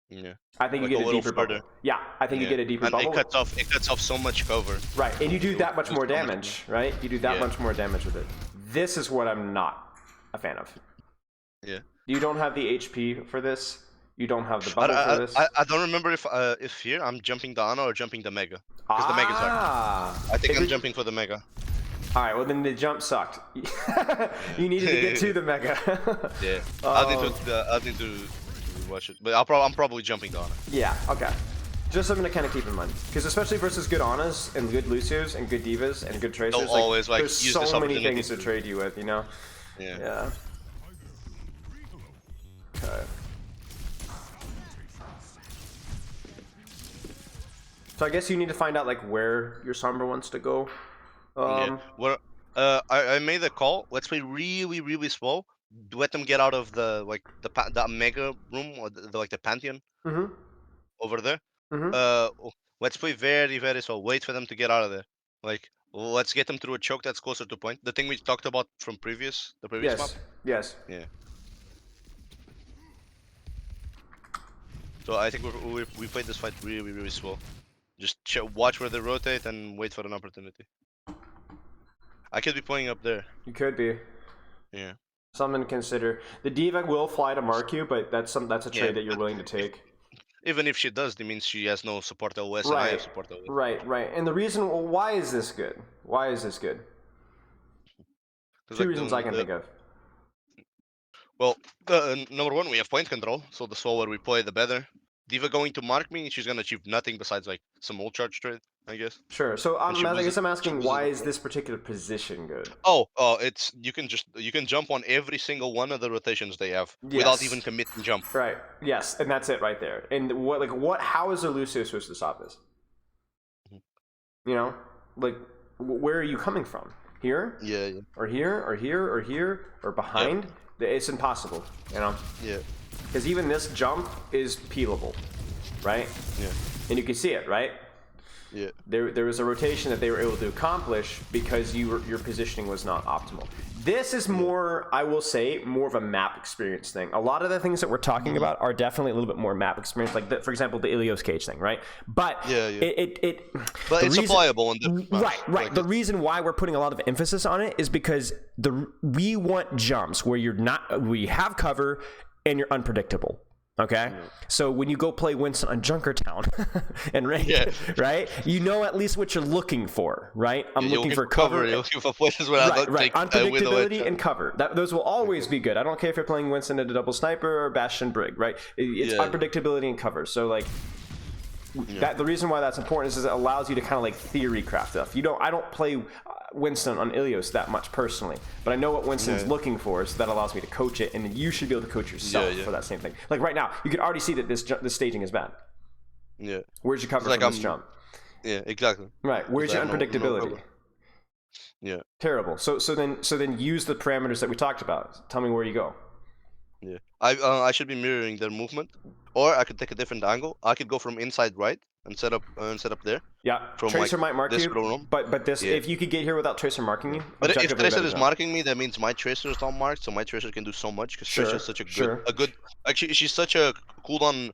Speaker 2: Yeah.
Speaker 1: I think like you get a deeper bubble. Yeah, I think you get a deeper bubble.
Speaker 2: It cuts off so much cover.
Speaker 1: Right, and you do that much more damage, right? You do that much more damage with it. This is what I'm not a fan of.
Speaker 2: Yeah.
Speaker 1: You don't have the HP for this. You don't have the bubble for this.
Speaker 2: I don't remember if here I'm jumping the Ana or jumping the Mega. Because the Mega's hard. I think I'm jumping for the Mega.
Speaker 1: Alright, well then the jump sucked. You needed to get to the Mega.
Speaker 2: Yeah. I need to watch it. But I'm probably jumping the Ana.
Speaker 1: Yeah, okay. Just something to kind of keep in mind. Because especially versus good Anas and good Lucios and good Divas and good Tracers,
Speaker 2: always, like,
Speaker 1: there's so many things to trade you with, you know? Yeah. Okay. So I guess you need to find out like where your Sombra wants to go.
Speaker 2: Well, I made a call. Let's play really slow. Let them get out of the mega room or the Pantheon over there. Let's play very slow. Wait for them to get out of there. Like let's get them through a choke that's closer to point. The thing we talked about from the previous map.
Speaker 1: Yes.
Speaker 2: Yeah. So I think we played this fight really slow. Just watch where they rotate and wait for an opportunity. I could be playing up there.
Speaker 1: You could be.
Speaker 2: Yeah.
Speaker 1: Something to consider. The Diva will fly to mark you, but that's a trade that you're willing to take.
Speaker 2: Even if she does, it means she has no support LS and I have support LS.
Speaker 1: Right. And the reason, why is this good? Why is this good? Two reasons I can think of.
Speaker 2: Well, number one, we have point control, so the slower we play, the better. Diva going to mark me, she's gonna achieve nothing besides like some old charge trade, I guess.
Speaker 1: Sure. So
Speaker 2: And she
Speaker 1: I guess I'm
Speaker 2: she
Speaker 1: asking,
Speaker 2: loses
Speaker 1: why
Speaker 2: the
Speaker 1: is
Speaker 2: point.
Speaker 1: this particular position good?
Speaker 2: Oh, it's you can jump on every single one of the rotations they have without even
Speaker 1: Yes.
Speaker 2: committing jump.
Speaker 1: Right. Yes, and that's it right there. And what? How is a Lucio supposed to stop this? You know, like, where are you coming from? Here?
Speaker 2: Yeah,
Speaker 1: Or here? Or here? Or here? Or behind? It's impossible. You know.
Speaker 2: yeah,
Speaker 1: Because even this jump is peelable, right?
Speaker 2: yeah,
Speaker 1: And you can see it, right?
Speaker 2: yeah.
Speaker 1: There was a rotation that they were able to accomplish because your positioning was not optimal. This is more, I will say, more of a map experience thing. A lot of the things that we're talking about are definitely a little bit more map experience, like for example, the Ilios cage thing, right? But
Speaker 2: Yeah. But it's
Speaker 1: reason,
Speaker 2: applicable in different maps.
Speaker 1: right.
Speaker 2: Like
Speaker 1: The reason why we're putting a lot of emphasis on it is because we want jumps where we have cover and you're unpredictable. Okay, so when you go play Winston on Junkertown and rank, right, you know at least what you're looking for, right? I'm looking for cover.
Speaker 2: You're looking for places where
Speaker 1: Right. Unpredictability and cover. Those will always be good. I don't care if you're playing Winston at a double sniper or Bastion Brig, right? It's unpredictability and cover. So like, the reason why that's important is it allows you to kind of like theory craft stuff. I don't play Winston on Ilios that much personally, but I know what Winston's looking for, so that allows me to coach it, and then you should be able to coach yourself for that same thing. Like right now, you can already see that this staging is bad.
Speaker 2: Yeah.
Speaker 1: Where's your cover from this jump?
Speaker 2: Yeah, exactly.
Speaker 1: Right. Where's your unpredictability?
Speaker 2: Yeah.
Speaker 1: Terrible. So then use the parameters that we talked about. Tell me where you go.
Speaker 2: Yeah. I should be mirroring their movement, or I could take a different angle. I could go from inside right and set up there.
Speaker 1: Yeah,
Speaker 2: From
Speaker 1: Tracer
Speaker 2: like
Speaker 1: might mark
Speaker 2: this
Speaker 1: you,
Speaker 2: little room.
Speaker 1: but this if you could get here without Tracer marking you.
Speaker 2: But if
Speaker 1: objectively
Speaker 2: Tracer
Speaker 1: better
Speaker 2: is
Speaker 1: job.
Speaker 2: marking me, that means my Tracer is not marked, so my Tracer can do so much because Tracer is such a good. Actually, she's such a cooldown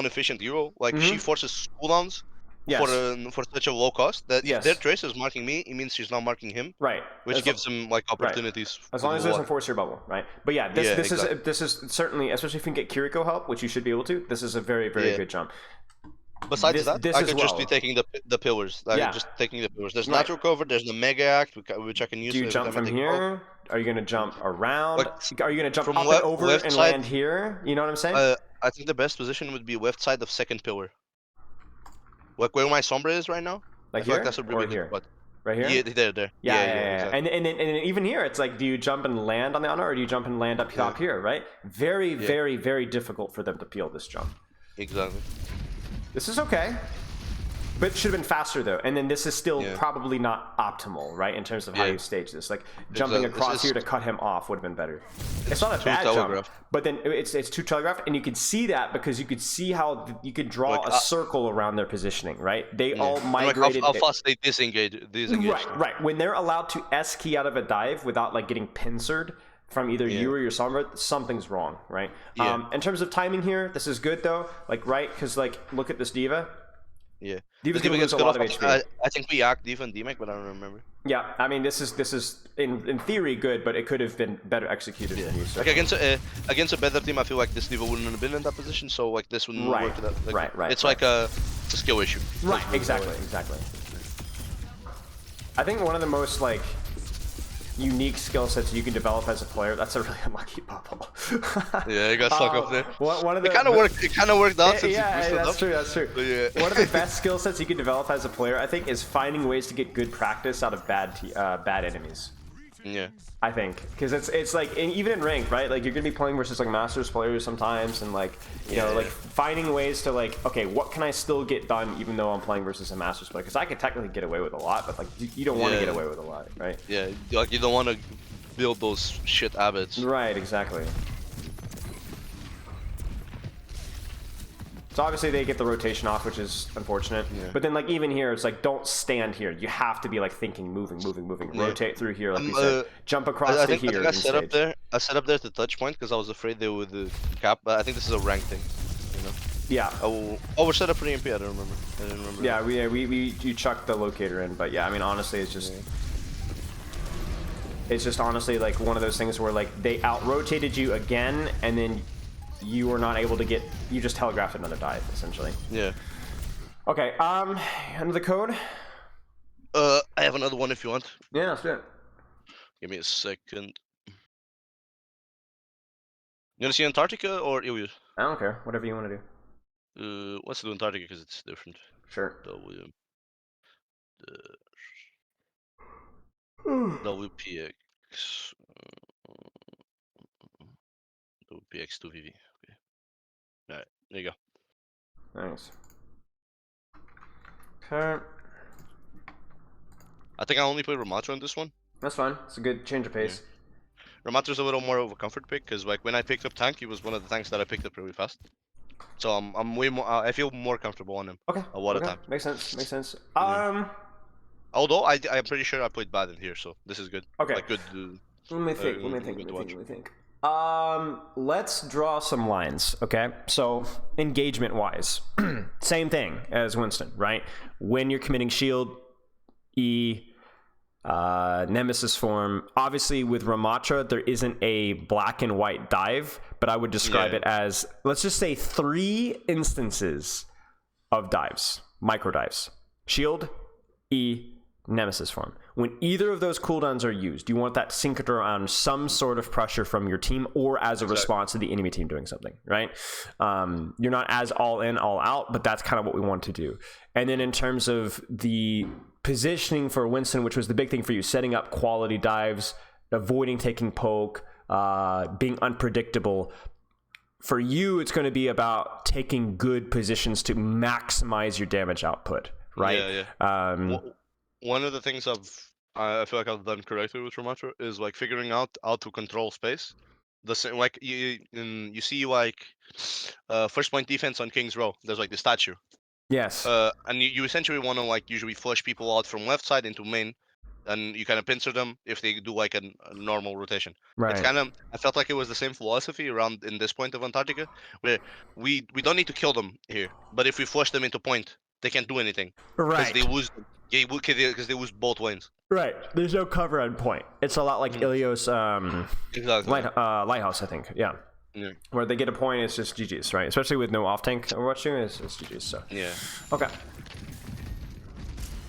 Speaker 2: efficient hero. Like she forces cooldowns for such a low cost that if their Tracer is marking me, it means she's not marking him.
Speaker 1: Right.
Speaker 2: Which gives him like opportunities.
Speaker 1: As long as it doesn't force your bubble, right? But yeah, this is certainly, especially if you can get Kiriko help, which you should be able to. This is a very good jump.
Speaker 2: Besides that, I could just be taking the pillars. Just taking the pillars. There's natural cover. There's the mega act, which I can use.
Speaker 1: Do you jump from here? Are you gonna jump around? Are you gonna jump up and over and
Speaker 2: side,
Speaker 1: land here? You know what I'm saying?
Speaker 2: I think the best position would be left side of second pillar. Like where my Sombra is right now.
Speaker 1: Like here?
Speaker 2: That's a really good spot.
Speaker 1: Right here?
Speaker 2: Yeah, there.
Speaker 1: Yeah. Exactly. And even here, it's like, do you jump and land on the honor, or do you jump and land up top here, right? Very difficult for them to peel this jump.
Speaker 2: Exactly.
Speaker 1: This is okay. But it should have been faster though, and then this is still probably not optimal, right? In terms of how you stage this, like jumping across here to cut him off would have been better. It's not a bad jump, but then it's too telegraphed, and you can see that because you could see how you could draw like, a circle around their positioning, right? They all migrated.
Speaker 2: Like how fast they disengage.
Speaker 1: Right. When they're allowed to S key out of a dive without like getting pincered from either you or your Sombra, something's wrong, right? In terms of timing here, this is good though, like because like look at this Diva.
Speaker 2: Yeah.
Speaker 1: Diva's gonna lose a lot of HP.
Speaker 2: I think we act Diva and DMAC, but I don't remember.
Speaker 1: Yeah, I mean this is in theory good, but it could have been better executed than you. So.
Speaker 2: Like against a better team, I feel like this Diva wouldn't have been in that position, so like this wouldn't work. Like, it's like a skill issue.
Speaker 1: Right. Exactly. I think one of the most like unique skill sets you can develop as a player. That's a really unlucky bubble.
Speaker 2: Yeah, it got stuck up there.
Speaker 1: One of the,
Speaker 2: it kind of worked out since you
Speaker 1: that's true. That's true.
Speaker 2: Yeah.
Speaker 1: One of the best skill sets you can develop as a player, I think, is finding ways to get good practice out of bad enemies.
Speaker 2: Yeah.
Speaker 1: I think because it's like even in rank, right? Like you're gonna be playing versus like masters players sometimes, and like you know like finding ways to like okay, what can I still get done even though I'm playing versus a masters player? Because I could technically get away with a lot, but like you don't want to get away with a lot, right?
Speaker 2: Yeah, like you don't want to build those shit habits.
Speaker 1: Right, exactly. So obviously they get the rotation off, which is unfortunate. Yeah. But then like even here, it's like don't stand here. You have to be like thinking, moving. Yeah. Rotate through here, like you said. Jump across to here.
Speaker 2: I set up there. I set up there to touch point because I was afraid they would cap. But I think this is a rank thing. You know.
Speaker 1: Yeah.
Speaker 2: Oh, we're set up for EMP. I didn't remember.
Speaker 1: Yeah, you chucked the locator in, but yeah, I mean honestly, it's just. Yeah. It's just honestly like one of those things where like they out rotated you again, and then. You were not able to get. You just telegraphed another dive, essentially.
Speaker 2: Yeah.
Speaker 1: Okay. Another code.
Speaker 2: I have another one if you want.
Speaker 1: Yeah, let's do it.
Speaker 2: Give me a second. You wanna see Antarctica or Ilya?
Speaker 1: I don't care. Whatever you want to do.
Speaker 2: Let's do Antarctica because it's different.
Speaker 1: Sure.
Speaker 2: WPX. WPX2VV. Okay. Alright, there you go.
Speaker 1: Nice. Okay.
Speaker 2: I think I only play Ramattra on this one.
Speaker 1: That's fine. It's a good change of pace.
Speaker 2: Ramatra's a little more of a comfort pick because like when I picked up tank, he was one of the tanks that I picked up really fast. So I'm way more. I feel more comfortable on him.
Speaker 1: Okay.
Speaker 2: A lot of
Speaker 1: Okay.
Speaker 2: time.
Speaker 1: Makes sense. Makes sense.
Speaker 2: Although I'm pretty sure I played bad in here, so this is good.
Speaker 1: Okay.
Speaker 2: Like good.
Speaker 1: Let me think. Let me think. Let's draw some lines. Okay. So engagement wise, same thing as Winston, right? When you're committing shield, E, Nemesis form. Obviously, with Ramattra, there isn't a black and white dive, but I would describe it as, let's just say, 3 instances of dives, micro dives: shield, E, Nemesis form. When either of those cooldowns are used, you want that synced around some sort of pressure from your team or as a response to the enemy team doing something, right? You're not as all in, all out, but that's kind of what we want to do. And then in terms of the positioning for Winston, which was the big thing for you, setting up quality dives, avoiding taking poke, being unpredictable. For you, it's going to be about taking good positions to maximize your damage output, right?
Speaker 2: One of the things I feel like I've done correctly with Ramattra is like figuring out how to control space. The same like you see like first point defense on King's Row. There's like the statue.
Speaker 1: Yes.
Speaker 2: And you essentially want to like usually flush people out from left side into main, and you kind of pincer them if they do like a normal rotation.
Speaker 1: Right.
Speaker 2: It's kind of, I felt like it was the same philosophy around in this point of Antarctica, where we don't need to kill them here, but if we flush them into point, they can't do anything.
Speaker 1: Right.
Speaker 2: Because they lose both lanes.
Speaker 1: Right. There's no cover on point. It's a lot like Ilios Lighthouse, I think. Yeah. Where they get a point, it's just GG's, right? Especially with no off tank Overwatch doing it's GG's. So
Speaker 2: yeah.
Speaker 1: Okay.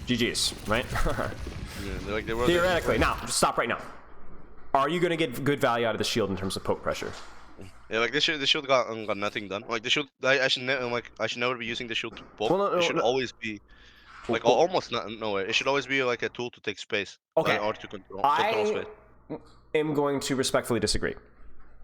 Speaker 1: GG's, right?
Speaker 2: Like
Speaker 1: Theoretically, now just stop right now. Are you going to get good value out of the shield in terms of poke pressure?
Speaker 2: Yeah, like this shield got nothing done. Like the shield, I should never be using the shield to poke.
Speaker 1: Well,
Speaker 2: it should always be like almost nowhere. It should always be like a tool to take space.
Speaker 1: Okay.
Speaker 2: Or to control space.
Speaker 1: I am going to respectfully disagree.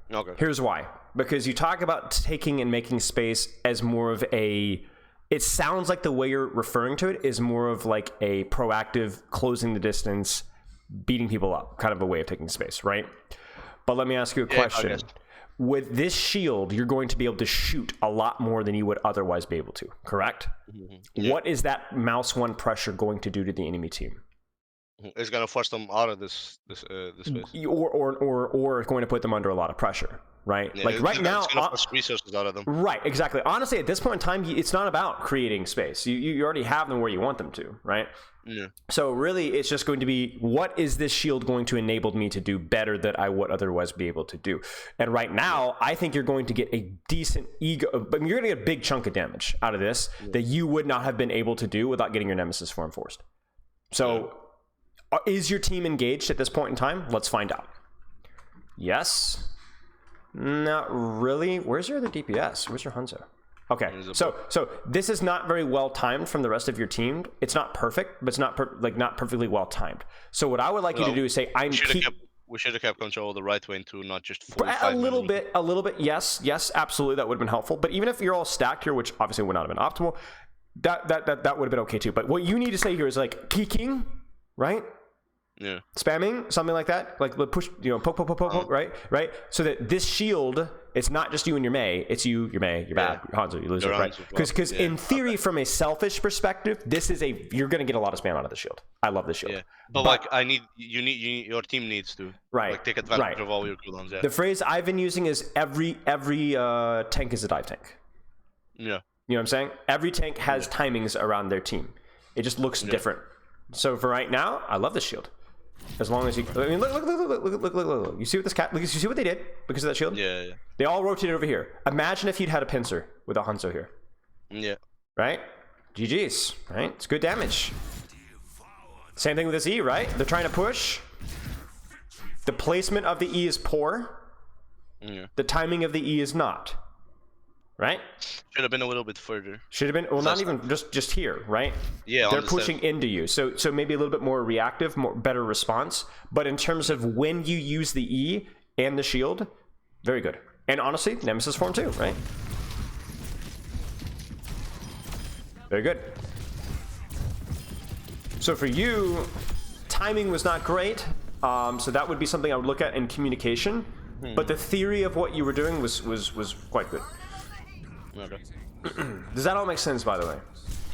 Speaker 2: Okay.
Speaker 1: Here's why. Because you talk about taking and making space as more of a... It sounds like the way you're referring to it is more of like a proactive, closing the distance, beating people up, kind of a way of taking space, right? But let me ask you a question. With this shield, you're going to be able to shoot a lot more than you would otherwise be able to, correct? Yeah. What is that mouse 1 pressure going to do to the enemy team?
Speaker 2: It's gonna force them out of this space,
Speaker 1: or going to put them under a lot of pressure, right?
Speaker 2: Yeah,
Speaker 1: like right now,
Speaker 2: it's gonna force resources out of them.
Speaker 1: Right, exactly. Honestly, at this point in time, it's not about creating space. You already have them where you want them to, right?
Speaker 2: Yeah.
Speaker 1: So really, it's just going to be, what is this shield going to enable me to do better that I would otherwise be able to do? And right now, I think you're going to get a decent but you're going to get a big chunk of damage out of this that you would not have been able to do without getting your Nemesis form forced. So. Is your team engaged at this point in time? Let's find out. Yes. Not really. Where's your other DPS? Where's your Hanzo? Okay. So this is not very well timed from the rest of your team. It's not perfect, but it's not not perfectly well timed. So what I would like you to do is say,
Speaker 2: we should have kept control of the right wing too, not just
Speaker 1: a little bit. Yes, absolutely. That would have been helpful. But even if you're all stacked here, which obviously would not have been optimal, that would have been okay too. But what you need to say here is like peeking, right?
Speaker 2: Yeah.
Speaker 1: Spamming, something like that, like push, poke, right? So that this shield, it's not just you and your Mei, it's you, your Mei, your bad, your Hanzo, you lose it, right? Because in theory, from a selfish perspective, you're gonna get a lot of spam out of the shield. I love the shield.
Speaker 2: Yeah. But like your team needs to take advantage of all your cooldowns. Yeah.
Speaker 1: The phrase I've been using is every tank is a dive tank.
Speaker 2: Yeah.
Speaker 1: You know what I'm saying? Every tank has timings around their team. It just looks different. So for right now, I love the shield. As long as you, I mean, look. You see what this cat? You see what they did because of that shield?
Speaker 2: Yeah.
Speaker 1: They all rotated over here. Imagine if you'd had a pincer with a Hanzo here.
Speaker 2: Yeah.
Speaker 1: Right? GG's. Right? It's good damage. Same thing with this E, right? They're trying to push. The placement of the E is poor.
Speaker 2: Yeah.
Speaker 1: The timing of the E is not. Right?
Speaker 2: Should have been a little bit further.
Speaker 1: Should have been, well, not even just here, right?
Speaker 2: Yeah,
Speaker 1: they're pushing into you, so maybe a little bit more reactive, better response. But in terms of when you use the E and the shield, very good. And honestly, Nemesis form too, right? Very good. So for you, timing was not great. So that would be something I would look at in communication. But the theory of what you were doing was quite good.
Speaker 2: Okay.
Speaker 1: Does that all make sense, by the way?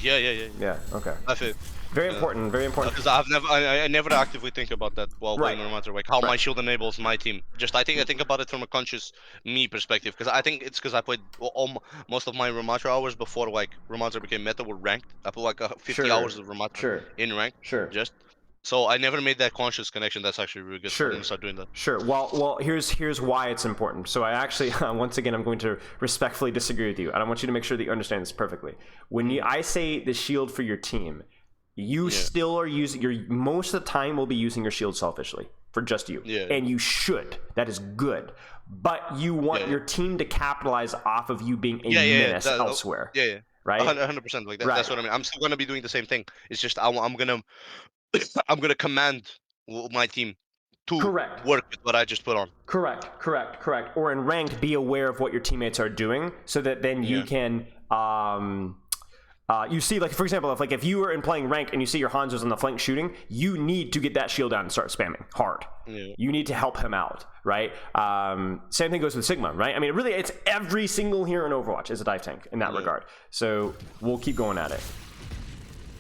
Speaker 2: Yeah.
Speaker 1: Yeah. Okay.
Speaker 2: I feel
Speaker 1: very important. Very important.
Speaker 2: Because I never actively think about that while playing Ramattra, like how my shield enables my team. Just I think about it from a conscious me perspective, because I think it's because I played most of my Ramattra hours before like Ramattra became meta were ranked. I put like 50 hours of Ramattra in rank. Just. So I never made that conscious connection. That's actually really good. I'm gonna start doing that.
Speaker 1: Well, here's why it's important. So I actually, once again, I'm going to respectfully disagree with you, and I want you to make sure that you understand this perfectly. When I say the shield for your team, you still are using most of the time will be using your shield selfishly for just you, and you should. That is good. But you want your team to capitalize off of you being a menace elsewhere. Right?
Speaker 2: 100%. Like that, that's what I mean. I'm still gonna be doing the same thing. It's just I'm gonna command my team to work with what I just put on.
Speaker 1: Correct. Or in ranked, be aware of what your teammates are doing, so that then you can you see, like, for example, if you were playing ranked and you see your Hanzo's on the flank shooting, you need to get that shield down and start spamming hard. You need to help him out, right? Same thing goes with Sigma, right? I mean, really, it's every single hero in Overwatch is a dive tank in that regard. So we'll keep going at it.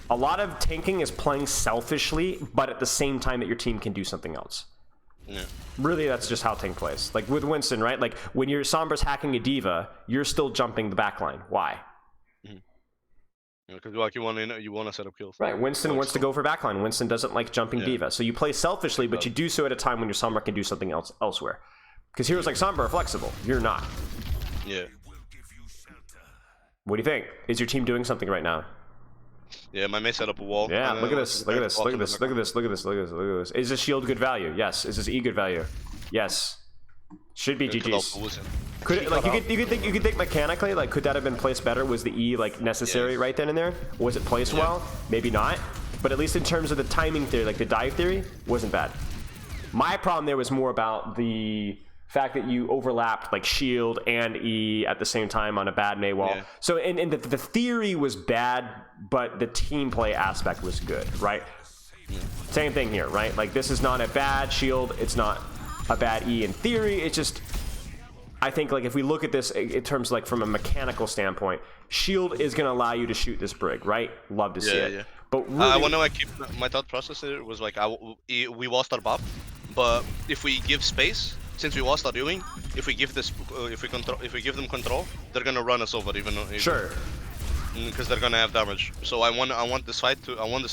Speaker 1: A lot of tanking is playing selfishly, but at the same time that your team can do something else. Really, that's just how tank plays. Like with Winston, right? Like when your Sombra's hacking a diva, you're still jumping the backline. Why?
Speaker 2: Because like you want to set up kills.
Speaker 1: Right. Winston wants to go for backline. Winston doesn't like jumping diva. So you play selfishly, but you do so at a time when your Sombra can do something else elsewhere. Because heroes like Sombra are flexible. You're not.
Speaker 2: Yeah.
Speaker 1: What do you think? Is your team doing something right now?
Speaker 2: Yeah, my mate set up a wall.
Speaker 1: Yeah, look at this. Look at this. Look at this. Look at this. Look at this. Look at this. Look at this. Is this shield good value? Yes. Is this E good value? Yes. Should be GG's. Could it, like you could think mechanically, like, could that have been placed better? Was the E like necessary right then and there? Was it placed well? Maybe not. But at least in terms of the timing theory, like the dive theory, wasn't bad. My problem there was more about the fact that you overlapped like shield and E at the same time on a bad May wall. So and the theory was bad, but the team play aspect was good, right? Same thing here, right? Like this is not a bad shield, it's not a bad E in theory. It's just, I think like if we look at this in terms like from a mechanical standpoint, shield is going to allow you to shoot this brig, right? Love to see it. But really,
Speaker 2: I want to keep my thought process here was like we lost our buff, but if we give space, since we lost our doing, if we give them control, they're gonna run us over even because they're gonna have damage. So I want this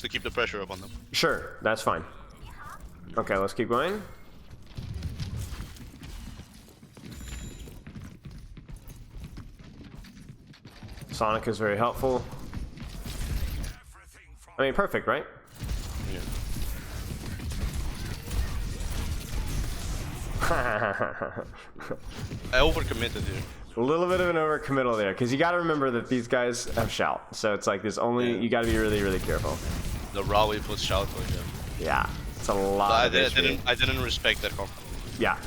Speaker 2: to keep the pressure up on them.
Speaker 1: Sure, that's fine. Okay, let's keep going. Sonic is very helpful. I mean, perfect, right?
Speaker 2: Yeah. I overcommitted here.
Speaker 1: A little bit of an overcommittal there, because you got to remember that these guys have shout. So it's like there's only you got to be really, really careful.
Speaker 2: The Raleigh plus shout, like
Speaker 1: yeah, it's a lot.
Speaker 2: I didn't respect that comp.
Speaker 1: Yeah.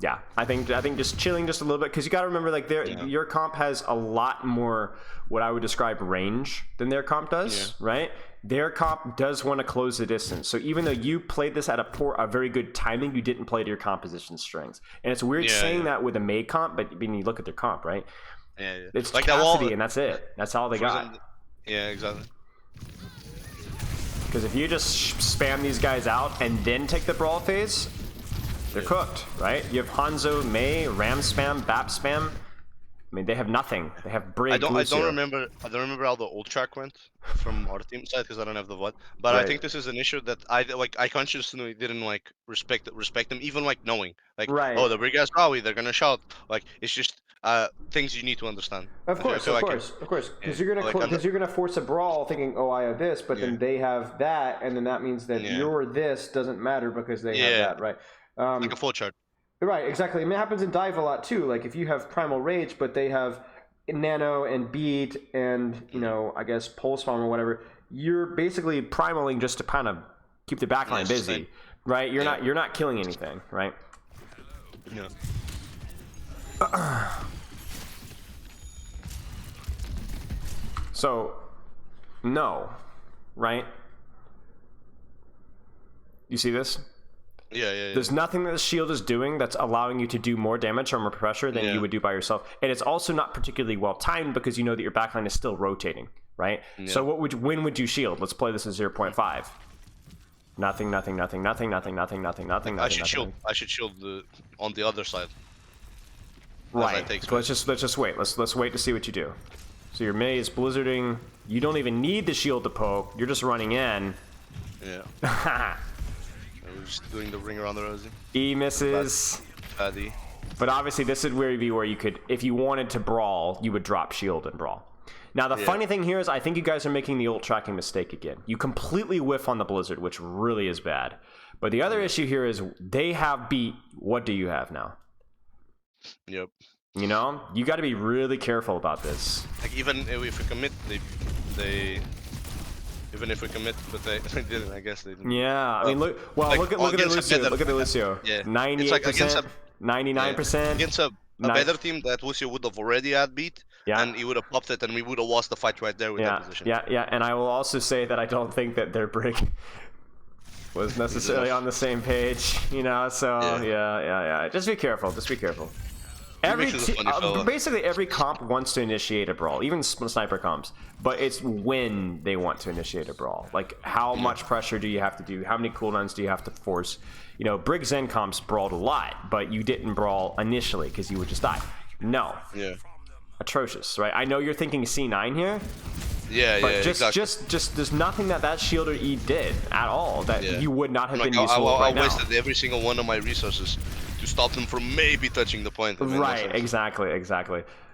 Speaker 1: Yeah, I think just chilling just a little bit, because you got to remember like your comp has a lot more what I would describe range than their comp does, right? Their comp does want to close the distance. So even though you played this at a very good timing, you didn't play to your composition strengths. And it's weird saying that with a May comp, but when you look at their comp, right? It's like Cassidy, and that's it. That's all they got.
Speaker 2: Yeah, exactly.
Speaker 1: Because if you just spam these guys out and then take the brawl phase, they're cooked, right? You have Hanzo, May, Ram spam, Bap spam. I mean, they have nothing. They have Brig.
Speaker 2: I don't remember how the old track went from our team side because I don't have the VOD. But I think this is an issue that I consciously didn't respect them, even knowing oh, the big ass Rawi, they're gonna shout. Like it's just things you need to understand.
Speaker 1: Of
Speaker 2: I
Speaker 1: course,
Speaker 2: feel
Speaker 1: of
Speaker 2: like
Speaker 1: course, of course, because
Speaker 2: yeah,
Speaker 1: you're gonna force a brawl, thinking, "Oh, I have this," but
Speaker 2: yeah,
Speaker 1: then they have that, and then that means that
Speaker 2: yeah,
Speaker 1: your this doesn't matter because they have
Speaker 2: yeah,
Speaker 1: that, right?
Speaker 2: like a flowchart.
Speaker 1: Right, exactly. I mean, it happens in dive a lot too. Like if you have Primal Rage, but they have Nano and Beat and I guess Pulse Farm or whatever, you're basically primaling just to kind of keep the
Speaker 2: Yeah,
Speaker 1: backline
Speaker 2: sustain.
Speaker 1: busy, right? You're
Speaker 2: Yeah,
Speaker 1: not killing anything, right?
Speaker 2: yeah,
Speaker 1: So, no, right? You see this?
Speaker 2: yeah.
Speaker 1: There's nothing that the shield is doing that's allowing you to do more damage or more pressure than you would do by yourself. And it's also not particularly well timed because you know that your backline is still rotating, right?
Speaker 2: Yeah.
Speaker 1: So when would you shield? Let's play this at 0.5. Nothing.
Speaker 2: I should shield. I should shield on the other side.
Speaker 1: Right. So let's just wait. Let's wait to see what you do. So your Mei is blizzarding. You don't even need the shield to poke. You're just running in.
Speaker 2: Yeah. We're just doing the ring around the rosy.
Speaker 1: E misses.
Speaker 2: Bad E.
Speaker 1: But obviously this would be where you could, if you wanted to brawl, you would drop shield and brawl. Now the funny thing here is I think you guys are making the ult tracking mistake again. You completely whiff on the blizzard, which really is bad. But the other issue here is they have beat. What do you have now?
Speaker 2: Yep.
Speaker 1: You know, you got to be really careful about this.
Speaker 2: Like even if we commit, they even if we commit, but they didn't. I guess they didn't.
Speaker 1: Yeah, I mean, look at the Lucio. Look at the Lucio.
Speaker 2: Yeah.
Speaker 1: 98%, 99%.
Speaker 2: Against a better team, that Lucio would have already had beat, and he would have popped it, and we would have lost the fight right there with that position.
Speaker 1: Yeah. And I will also say that I don't think that their brick was necessarily on the same page. So yeah. Just be careful. Basically every comp wants to initiate a brawl, even sniper comps, but it's when they want to initiate a brawl. Like how much pressure do you have to do? How many cooldowns do you have to force? Brig Zen comps brawled a lot, but you didn't brawl initially because you would just die. No.
Speaker 2: Yeah.
Speaker 1: Atrocious, right? I know you're thinking C9 here.
Speaker 2: Yeah,
Speaker 1: but
Speaker 2: exactly.
Speaker 1: just there's nothing that shield or E did at all that you would not have been useful
Speaker 2: I
Speaker 1: right now.
Speaker 2: wasted every single one of my resources to stop them from maybe touching the point.
Speaker 1: Right, exactly.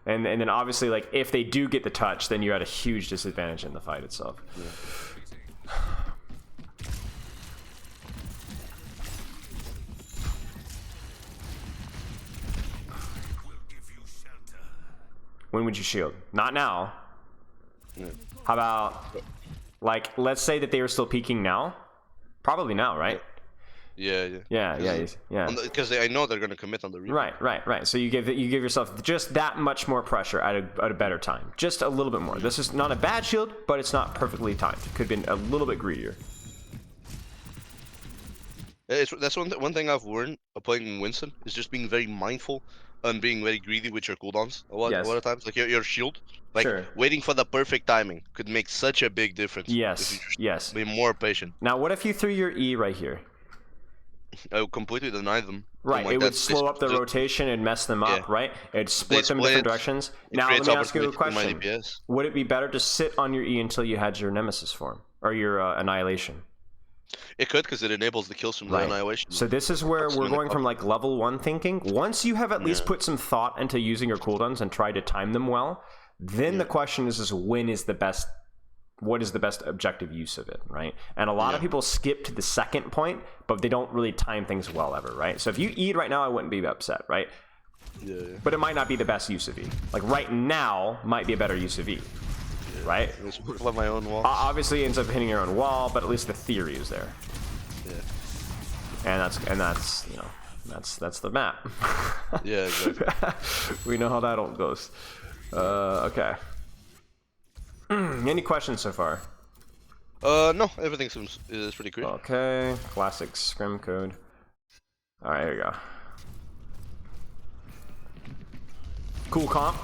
Speaker 1: And then obviously, like, if they do get the touch, then you're at a huge disadvantage in the fight itself. Yeah. When would you shield? Not now. Yeah. How about, like, let's say that they were still peeking now? Probably now, right?
Speaker 2: Yeah. Because I know they're gonna commit on the replay.
Speaker 1: Right. So you give yourself just that much more pressure at a better time, just a little bit more. This is not a bad shield, but it's not perfectly timed. It could have been a little bit greedier.
Speaker 2: That's one thing I've learned playing Winston is just being very mindful and being very greedy with your cooldowns. A lot of times, like your shield, like waiting for the perfect timing could make such a big difference.
Speaker 1: Yes.
Speaker 2: Be more patient.
Speaker 1: Now, what if you threw your E right here?
Speaker 2: I would completely deny them.
Speaker 1: Right, it would slow up the rotation and mess them up, right? It'd split them in different directions. Now, let me ask you a question. Would it be better to sit on your E until you had your Nemesis form? Or your Annihilation?
Speaker 2: It could, because it enables the kills from the Annihilation.
Speaker 1: So this is where we're going from, like, level 1 thinking. Once you have at least put some thought into using your cooldowns and try to time them well, then the question is when is the best... What is the best objective use of it, right? And a lot of people skip to the second point, but they don't really time things well ever, right? So if you E right now, I wouldn't be upset, right?
Speaker 2: Yeah.
Speaker 1: But it might not be the best use of E. Like right now might be a better use of E, right?
Speaker 2: Love my own wall.
Speaker 1: Obviously, it ends up hitting your own wall, but at least the theory is there.
Speaker 2: Yeah.
Speaker 1: And that's that's the map.
Speaker 2: Yeah, exactly.
Speaker 1: We know how that all goes. Okay. Any questions so far?
Speaker 2: No, everything is pretty clear.
Speaker 1: Okay, classic scrim code. All right, here we go. Cool comp.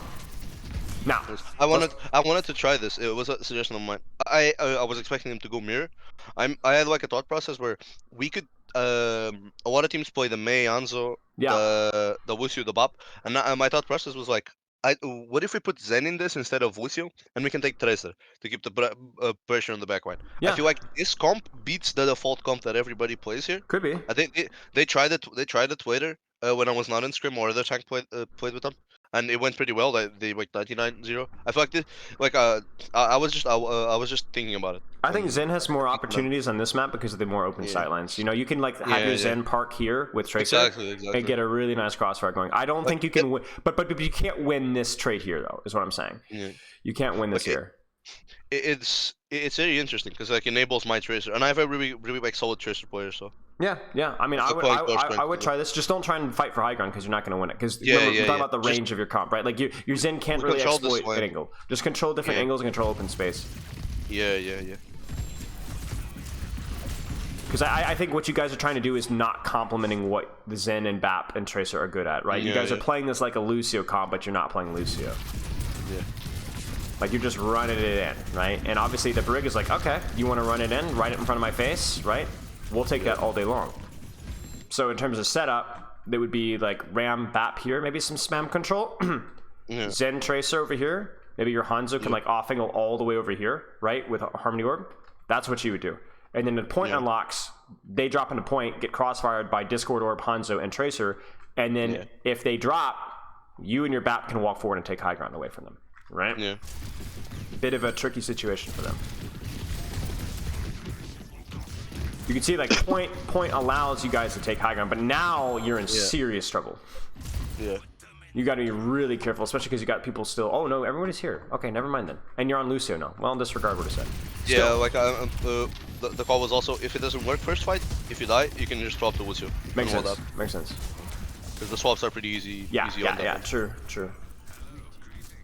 Speaker 1: Now,
Speaker 2: I wanted to try this. It was a suggestion of mine. I was expecting him to go mirror. I had like a thought process where we could a lot of teams play the Mei, Anzo, the Wuxio, the Bop, and my thought process was like, what if we put Zen in this instead of Lucio, and we can take Tracer to keep the pressure on the backline? I feel like this comp beats the default comp that everybody plays here.
Speaker 1: Could be.
Speaker 2: I think they tried it. They tried it later when I was not in scrim or other tank played with them, and it went pretty well. That they like 99-0. I feel like this, like I was just thinking about it.
Speaker 1: I think Zen has more
Speaker 2: Thinking about it.
Speaker 1: opportunities on this map because of the more open
Speaker 2: Yeah,
Speaker 1: sightlines. You know, you can like have
Speaker 2: yeah,
Speaker 1: your
Speaker 2: yeah.
Speaker 1: Zen park here with Tracer
Speaker 2: Exactly,
Speaker 1: and
Speaker 2: exactly.
Speaker 1: get a really nice crossfire going. I don't
Speaker 2: Like
Speaker 1: think you can win, but you can't win this trade here though. Is what I'm saying.
Speaker 2: yeah.
Speaker 1: You can't win this
Speaker 2: Like
Speaker 1: here.
Speaker 2: it's very interesting because like enables my tracer, and I have a really like solid tracer player. So
Speaker 1: Yeah, yeah. I mean,
Speaker 2: it's
Speaker 1: I
Speaker 2: like
Speaker 1: would,
Speaker 2: playing towards
Speaker 1: I
Speaker 2: strength.
Speaker 1: would try this. Just don't try and fight for high ground because you're not going to win it. Because
Speaker 2: Yeah,
Speaker 1: remember, we're
Speaker 2: yeah,
Speaker 1: talking
Speaker 2: yeah.
Speaker 1: about the
Speaker 2: Just
Speaker 1: range of your comp, right? Like your Zen can't
Speaker 2: we
Speaker 1: really
Speaker 2: control this
Speaker 1: exploit an
Speaker 2: lane.
Speaker 1: angle. Just control different
Speaker 2: Yeah,
Speaker 1: angles and control open space.
Speaker 2: yeah, yeah, yeah.
Speaker 1: Because I think what you guys are trying to do is not complementing what the Zen and Bap and Tracer are good at, right? You
Speaker 2: Yeah,
Speaker 1: guys are
Speaker 2: yeah.
Speaker 1: playing this like a Lucio comp, but you're not playing Lucio.
Speaker 2: Yeah.
Speaker 1: Like you're just running it in, right? And obviously the Brig is like, okay, you want to run it in, right it in front of my face, right? We'll take that all day long. So in terms of setup, there would be like Ram Bap here, maybe some spam control.
Speaker 2: Yeah.
Speaker 1: Zen Tracer over here. Maybe your Hanzo can like off angle all the way over here, right? With Harmony Orb. That's what you would do. And then the point unlocks, they drop into point, get crossfired by Discord Orb, Hanzo, and Tracer. And then if they drop, you and your BAP can walk forward and take high ground away from them, right?
Speaker 2: Yeah.
Speaker 1: Bit of a tricky situation for them. You can see like point allows you guys to take high ground, but now you're in serious trouble.
Speaker 2: Yeah.
Speaker 1: You got to be really careful, especially because you got people still. Oh no, everybody's here. Okay, never mind then. And you're on Lucio now. Well, disregard what I said. Still.
Speaker 2: Yeah, like the call was also if it doesn't work first fight, if you die, you can just swap to Lucio.
Speaker 1: Makes sense. Makes sense.
Speaker 2: Because the swaps are pretty easy.
Speaker 1: Yeah,
Speaker 2: easy on that one.
Speaker 1: True.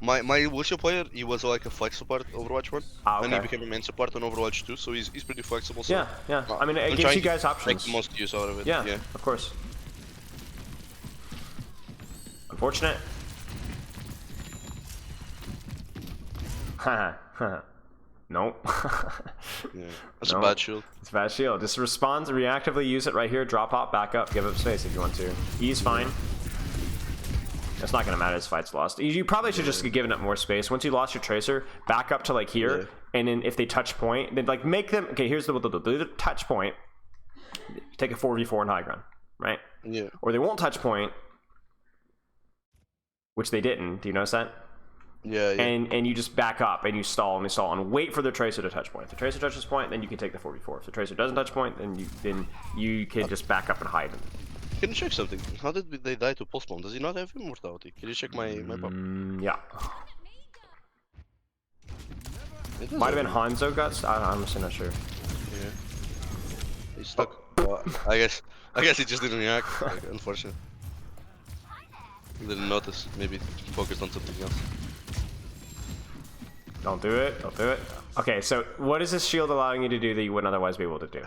Speaker 2: My Lucio player, he was like a flex support Overwatch 1, and he became a main support on Overwatch 2, so he's pretty flexible. So
Speaker 1: Yeah. I mean, it gives you guys options.
Speaker 2: Make the most use out of it.
Speaker 1: Yeah, of course. Unfortunate. Nope.
Speaker 2: Yeah. That's a bad shield.
Speaker 1: It's a bad shield. Just respond, reactively use it right here, drop off, back up, give up space if you want to. E's fine. It's not going to matter, this fight's lost. You probably should just be giving up more space. Once you lost your Tracer, back up to like here, and then if they touch point, then like make them, okay, here's the touch point, take a 4v4 in high ground, right?
Speaker 2: Yeah.
Speaker 1: Or they won't touch point, which they didn't. Do you notice that?
Speaker 2: Yeah.
Speaker 1: And you just back up and you stall and wait for the Tracer to touch point. If the Tracer touches point, then you can take the 4v4. If the Tracer doesn't touch point, then you can just back up and hide them.
Speaker 2: Can you check something? How did they die to pulse bomb? Does he not have immortality? Can you check my pop?
Speaker 1: Yeah. Might have been Hanzo guts. I'm just not sure.
Speaker 2: Yeah. He's stuck. I guess he just didn't react. Like, unfortunate. He didn't notice. Maybe focused on something else.
Speaker 1: Don't do it. Don't do it. Okay, so what is this shield allowing you to do that you wouldn't otherwise be able to do?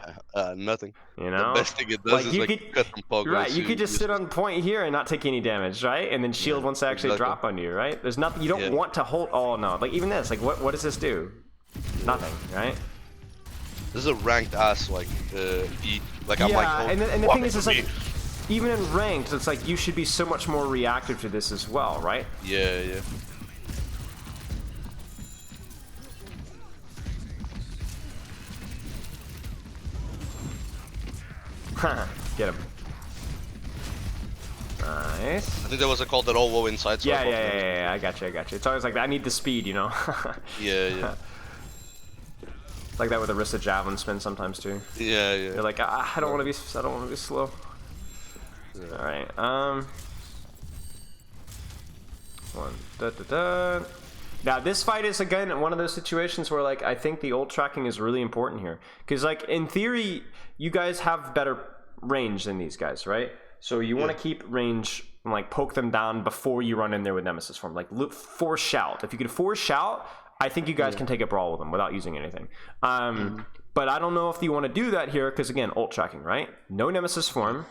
Speaker 2: Nothing.
Speaker 1: You know?
Speaker 2: The best thing it does is like cut some poggers.
Speaker 1: Right, you could just sit on point here and not take any damage, right? And then shield wants to actually drop on you, right? There's nothing, you don't want to hold, oh no. Like even this, like what does this do? Nothing, right?
Speaker 2: This is a ranked ass, like, E. Like I'm like, oh,
Speaker 1: and the thing is, it's like, even in ranked, it's like you should be so much more reactive to this as well, right?
Speaker 2: Yeah.
Speaker 1: Get him. Nice.
Speaker 2: I think there was a call that all low inside. So
Speaker 1: Yeah, I got you. It's always like that. I need the speed, you know?
Speaker 2: Yeah.
Speaker 1: Like that with Arista javelin spin sometimes too.
Speaker 2: Yeah.
Speaker 1: You're like, I don't want to be slow. Yeah. All right. Now this fight is again one of those situations where like I think the ult tracking is really important here because like in theory you guys have better range than these guys, right? So you want to keep range and like poke them down before you run in there with Nemesis form. Like force shout. If you could force shout, I think you guys can take a brawl with them without using anything. But I don't know if you want to do that here because again, ult tracking, right? No Nemesis form.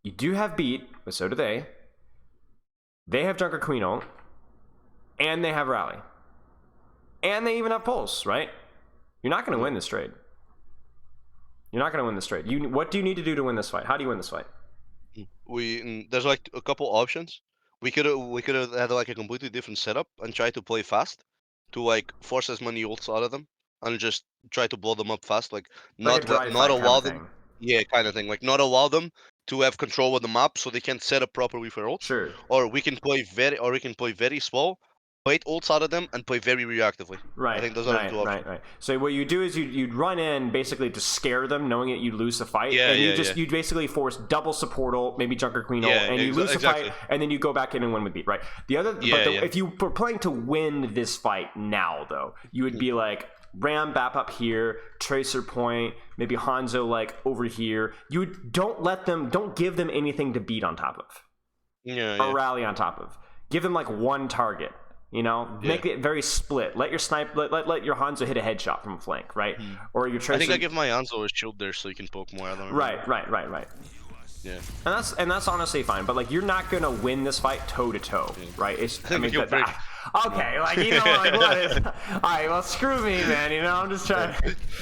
Speaker 1: You do have beat, but so do they. They have Junker Queen ult. And they have rally. And they even have pulse, right? You're not going to win this trade. What do you need to do to win this fight? How do you win this fight?
Speaker 2: There's like a couple options. We could have had like a completely different setup and try to play fast to like force as many ults out of them and just try to blow them up fast, like not allow them. Yeah, kind of thing. Like not allow them to have control of the map, so they can set up properly for ults.
Speaker 1: Sure.
Speaker 2: Or we can play very slow, bait ults out of them, and play very reactively. I
Speaker 1: Right,
Speaker 2: think those are the
Speaker 1: right,
Speaker 2: two options.
Speaker 1: right, right. So what you do is you'd run in basically to scare them, knowing that you'd lose the fight,
Speaker 2: Yeah,
Speaker 1: and
Speaker 2: yeah,
Speaker 1: you'd basically force double support ult, maybe Junker Queen ult,
Speaker 2: Yeah,
Speaker 1: and you lose the
Speaker 2: exactly.
Speaker 1: fight, and then you go back in and win with beat. Right.
Speaker 2: Yeah.
Speaker 1: If you were playing to win this fight now, though, you would be like Ram Bap up here, Tracer Point, maybe Hanzo like over here. Don't give them anything to beat on top of,
Speaker 2: Yeah,
Speaker 1: or
Speaker 2: yeah.
Speaker 1: rally on top of. Give them like one target. You know, make it very split. Let your let your Hanzo hit a headshot from a flank, right? Or your Tracer.
Speaker 2: I think I give my Anzo a shield there so you can poke more. I don't remember.
Speaker 1: Right.
Speaker 2: Yeah.
Speaker 1: And that's honestly fine, but like you're not gonna win this fight toe to toe, right? It's
Speaker 2: I mean,
Speaker 1: okay, like you know, like what is? All right, well, screw me, man. You know, I'm just trying.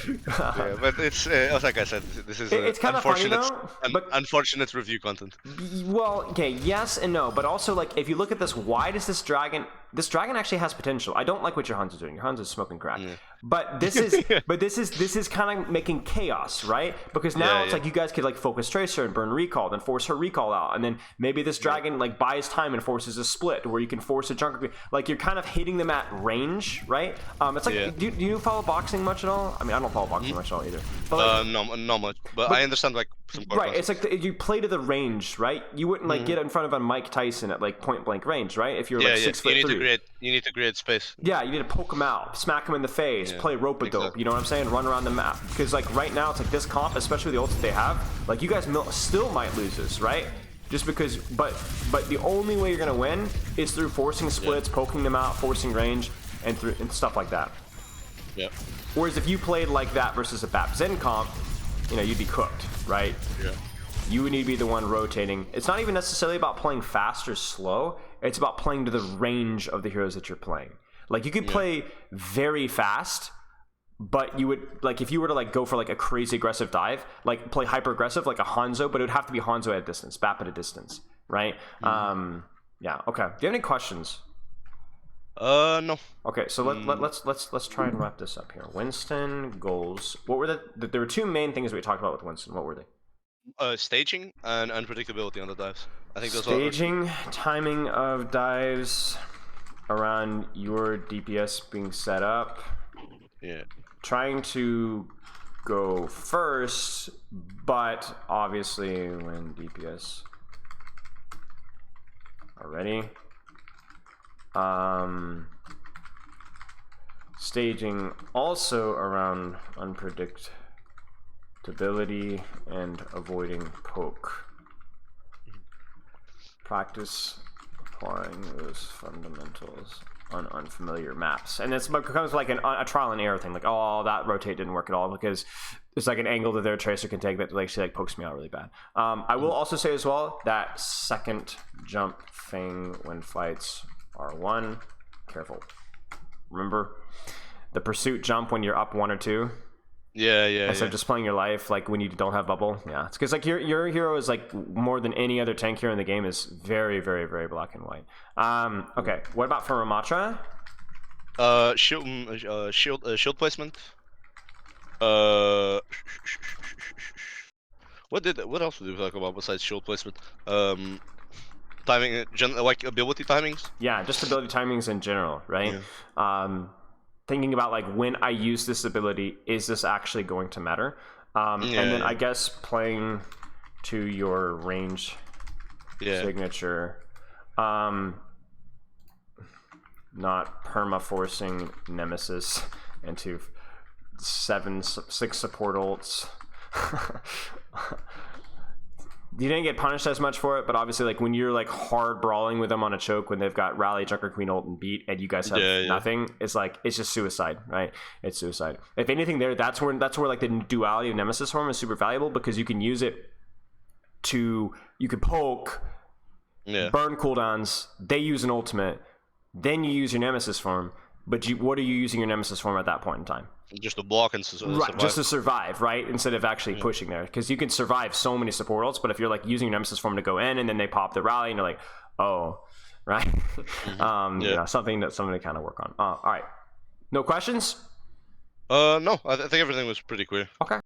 Speaker 2: Yeah, but it's like I said, this is
Speaker 1: It's kind of funny though. But
Speaker 2: unfortunate review content.
Speaker 1: well, okay, yes and no, but also like if you look at this, why does this dragon? This dragon actually has potential. I don't like what your Hanzo's doing. Your Hanzo's smoking crack.
Speaker 2: Yeah.
Speaker 1: But this is kind of making chaos, right? Because now it's like you guys could like focus Tracer and burn recall, then force her recall out, and then maybe this dragon like buys time and forces a split where you can force a Junker. Like you're kind of hitting them at range, right? It's like do you follow boxing much at all? I mean, I don't follow boxing much at all either. But like,
Speaker 2: No, not much, but I understand like some
Speaker 1: right, it's like you play to the range, right? You wouldn't like get in front of a Mike Tyson at like point blank range, right? If you're like 6'3".
Speaker 2: You need to create space.
Speaker 1: Yeah, you need to poke him out, smack him in the face, play rope-a-dope,
Speaker 2: exactly.
Speaker 1: you know what I'm saying? Run around the map. Because like right now, it's like this comp, especially with the ults that they have, like you guys still might lose this, right? Just because, but the only way you're gonna win is through forcing splits, poking them out, forcing range, and stuff like that.
Speaker 2: Yeah.
Speaker 1: Whereas if you played like that versus a BAP Zen comp, you know, you'd be cooked, right?
Speaker 2: Yeah.
Speaker 1: You would need to be the one rotating. It's not even necessarily about playing fast or slow. It's about playing to the range of the heroes that you're playing. Like you could play very fast, but you would like if you were to like go for like a crazy aggressive dive, like play hyper aggressive like a Hanzo, but it would have to be Hanzo at a distance, BAP at a distance, right? Yeah. Okay. Do you have any questions?
Speaker 2: No.
Speaker 1: Okay, so let's try and wrap this up here. Winston goals. What were there were two main things we talked about with Winston. What were they?
Speaker 2: Staging and unpredictability on the dives. I think those
Speaker 1: staging, timing of dives around your DPS being set up.
Speaker 2: Yeah.
Speaker 1: Trying to go first, but obviously when DPS are ready. Staging also around unpredictability and avoiding poke. Practice applying those fundamentals on unfamiliar maps, and it becomes like a trial and error thing. Like, oh, that rotate didn't work at all because it's like an angle that their tracer can take that like she like pokes me out really bad. I will also say as well that second jump thing when fights are won. Careful. Remember the pursuit jump when you're up 1 or 2.
Speaker 2: Yeah.
Speaker 1: Instead of just playing your life like when you don't have bubble. Yeah, it's because like your hero is like more than any other tank hero in the game is very, very, very black and white. Okay, what about for Ramattra?
Speaker 2: Shield placement. What else did we talk about besides shield placement? Timing, like ability timings.
Speaker 1: Yeah, just ability timings in general, right?
Speaker 2: Yeah.
Speaker 1: Thinking about like when I use this ability, is this actually going to matter? And then I guess playing to your range signature, not perma forcing Nemesis into 6 support ults. You didn't get punished as much for it, but obviously like when you're like hard brawling with them on a choke when they've got rally, Junker Queen ult and beat and you guys have nothing, it's like it's just suicide, right? It's suicide. If anything there, that's where like the duality of Nemesis form is super valuable because you can use it to poke, burn cooldowns, they use an ultimate, then you use your Nemesis form, but what are you using your Nemesis form at that point in time?
Speaker 2: Just to block and survive.
Speaker 1: Right, just to survive, right? Instead of actually pushing there. Because you can survive so many support ults, but if you're like using your Nemesis form to go in and then they pop the rally and you're like, oh, right? You know, something to kind of work on. All right. No questions?
Speaker 2: No, I think everything was pretty clear.
Speaker 1: Okay.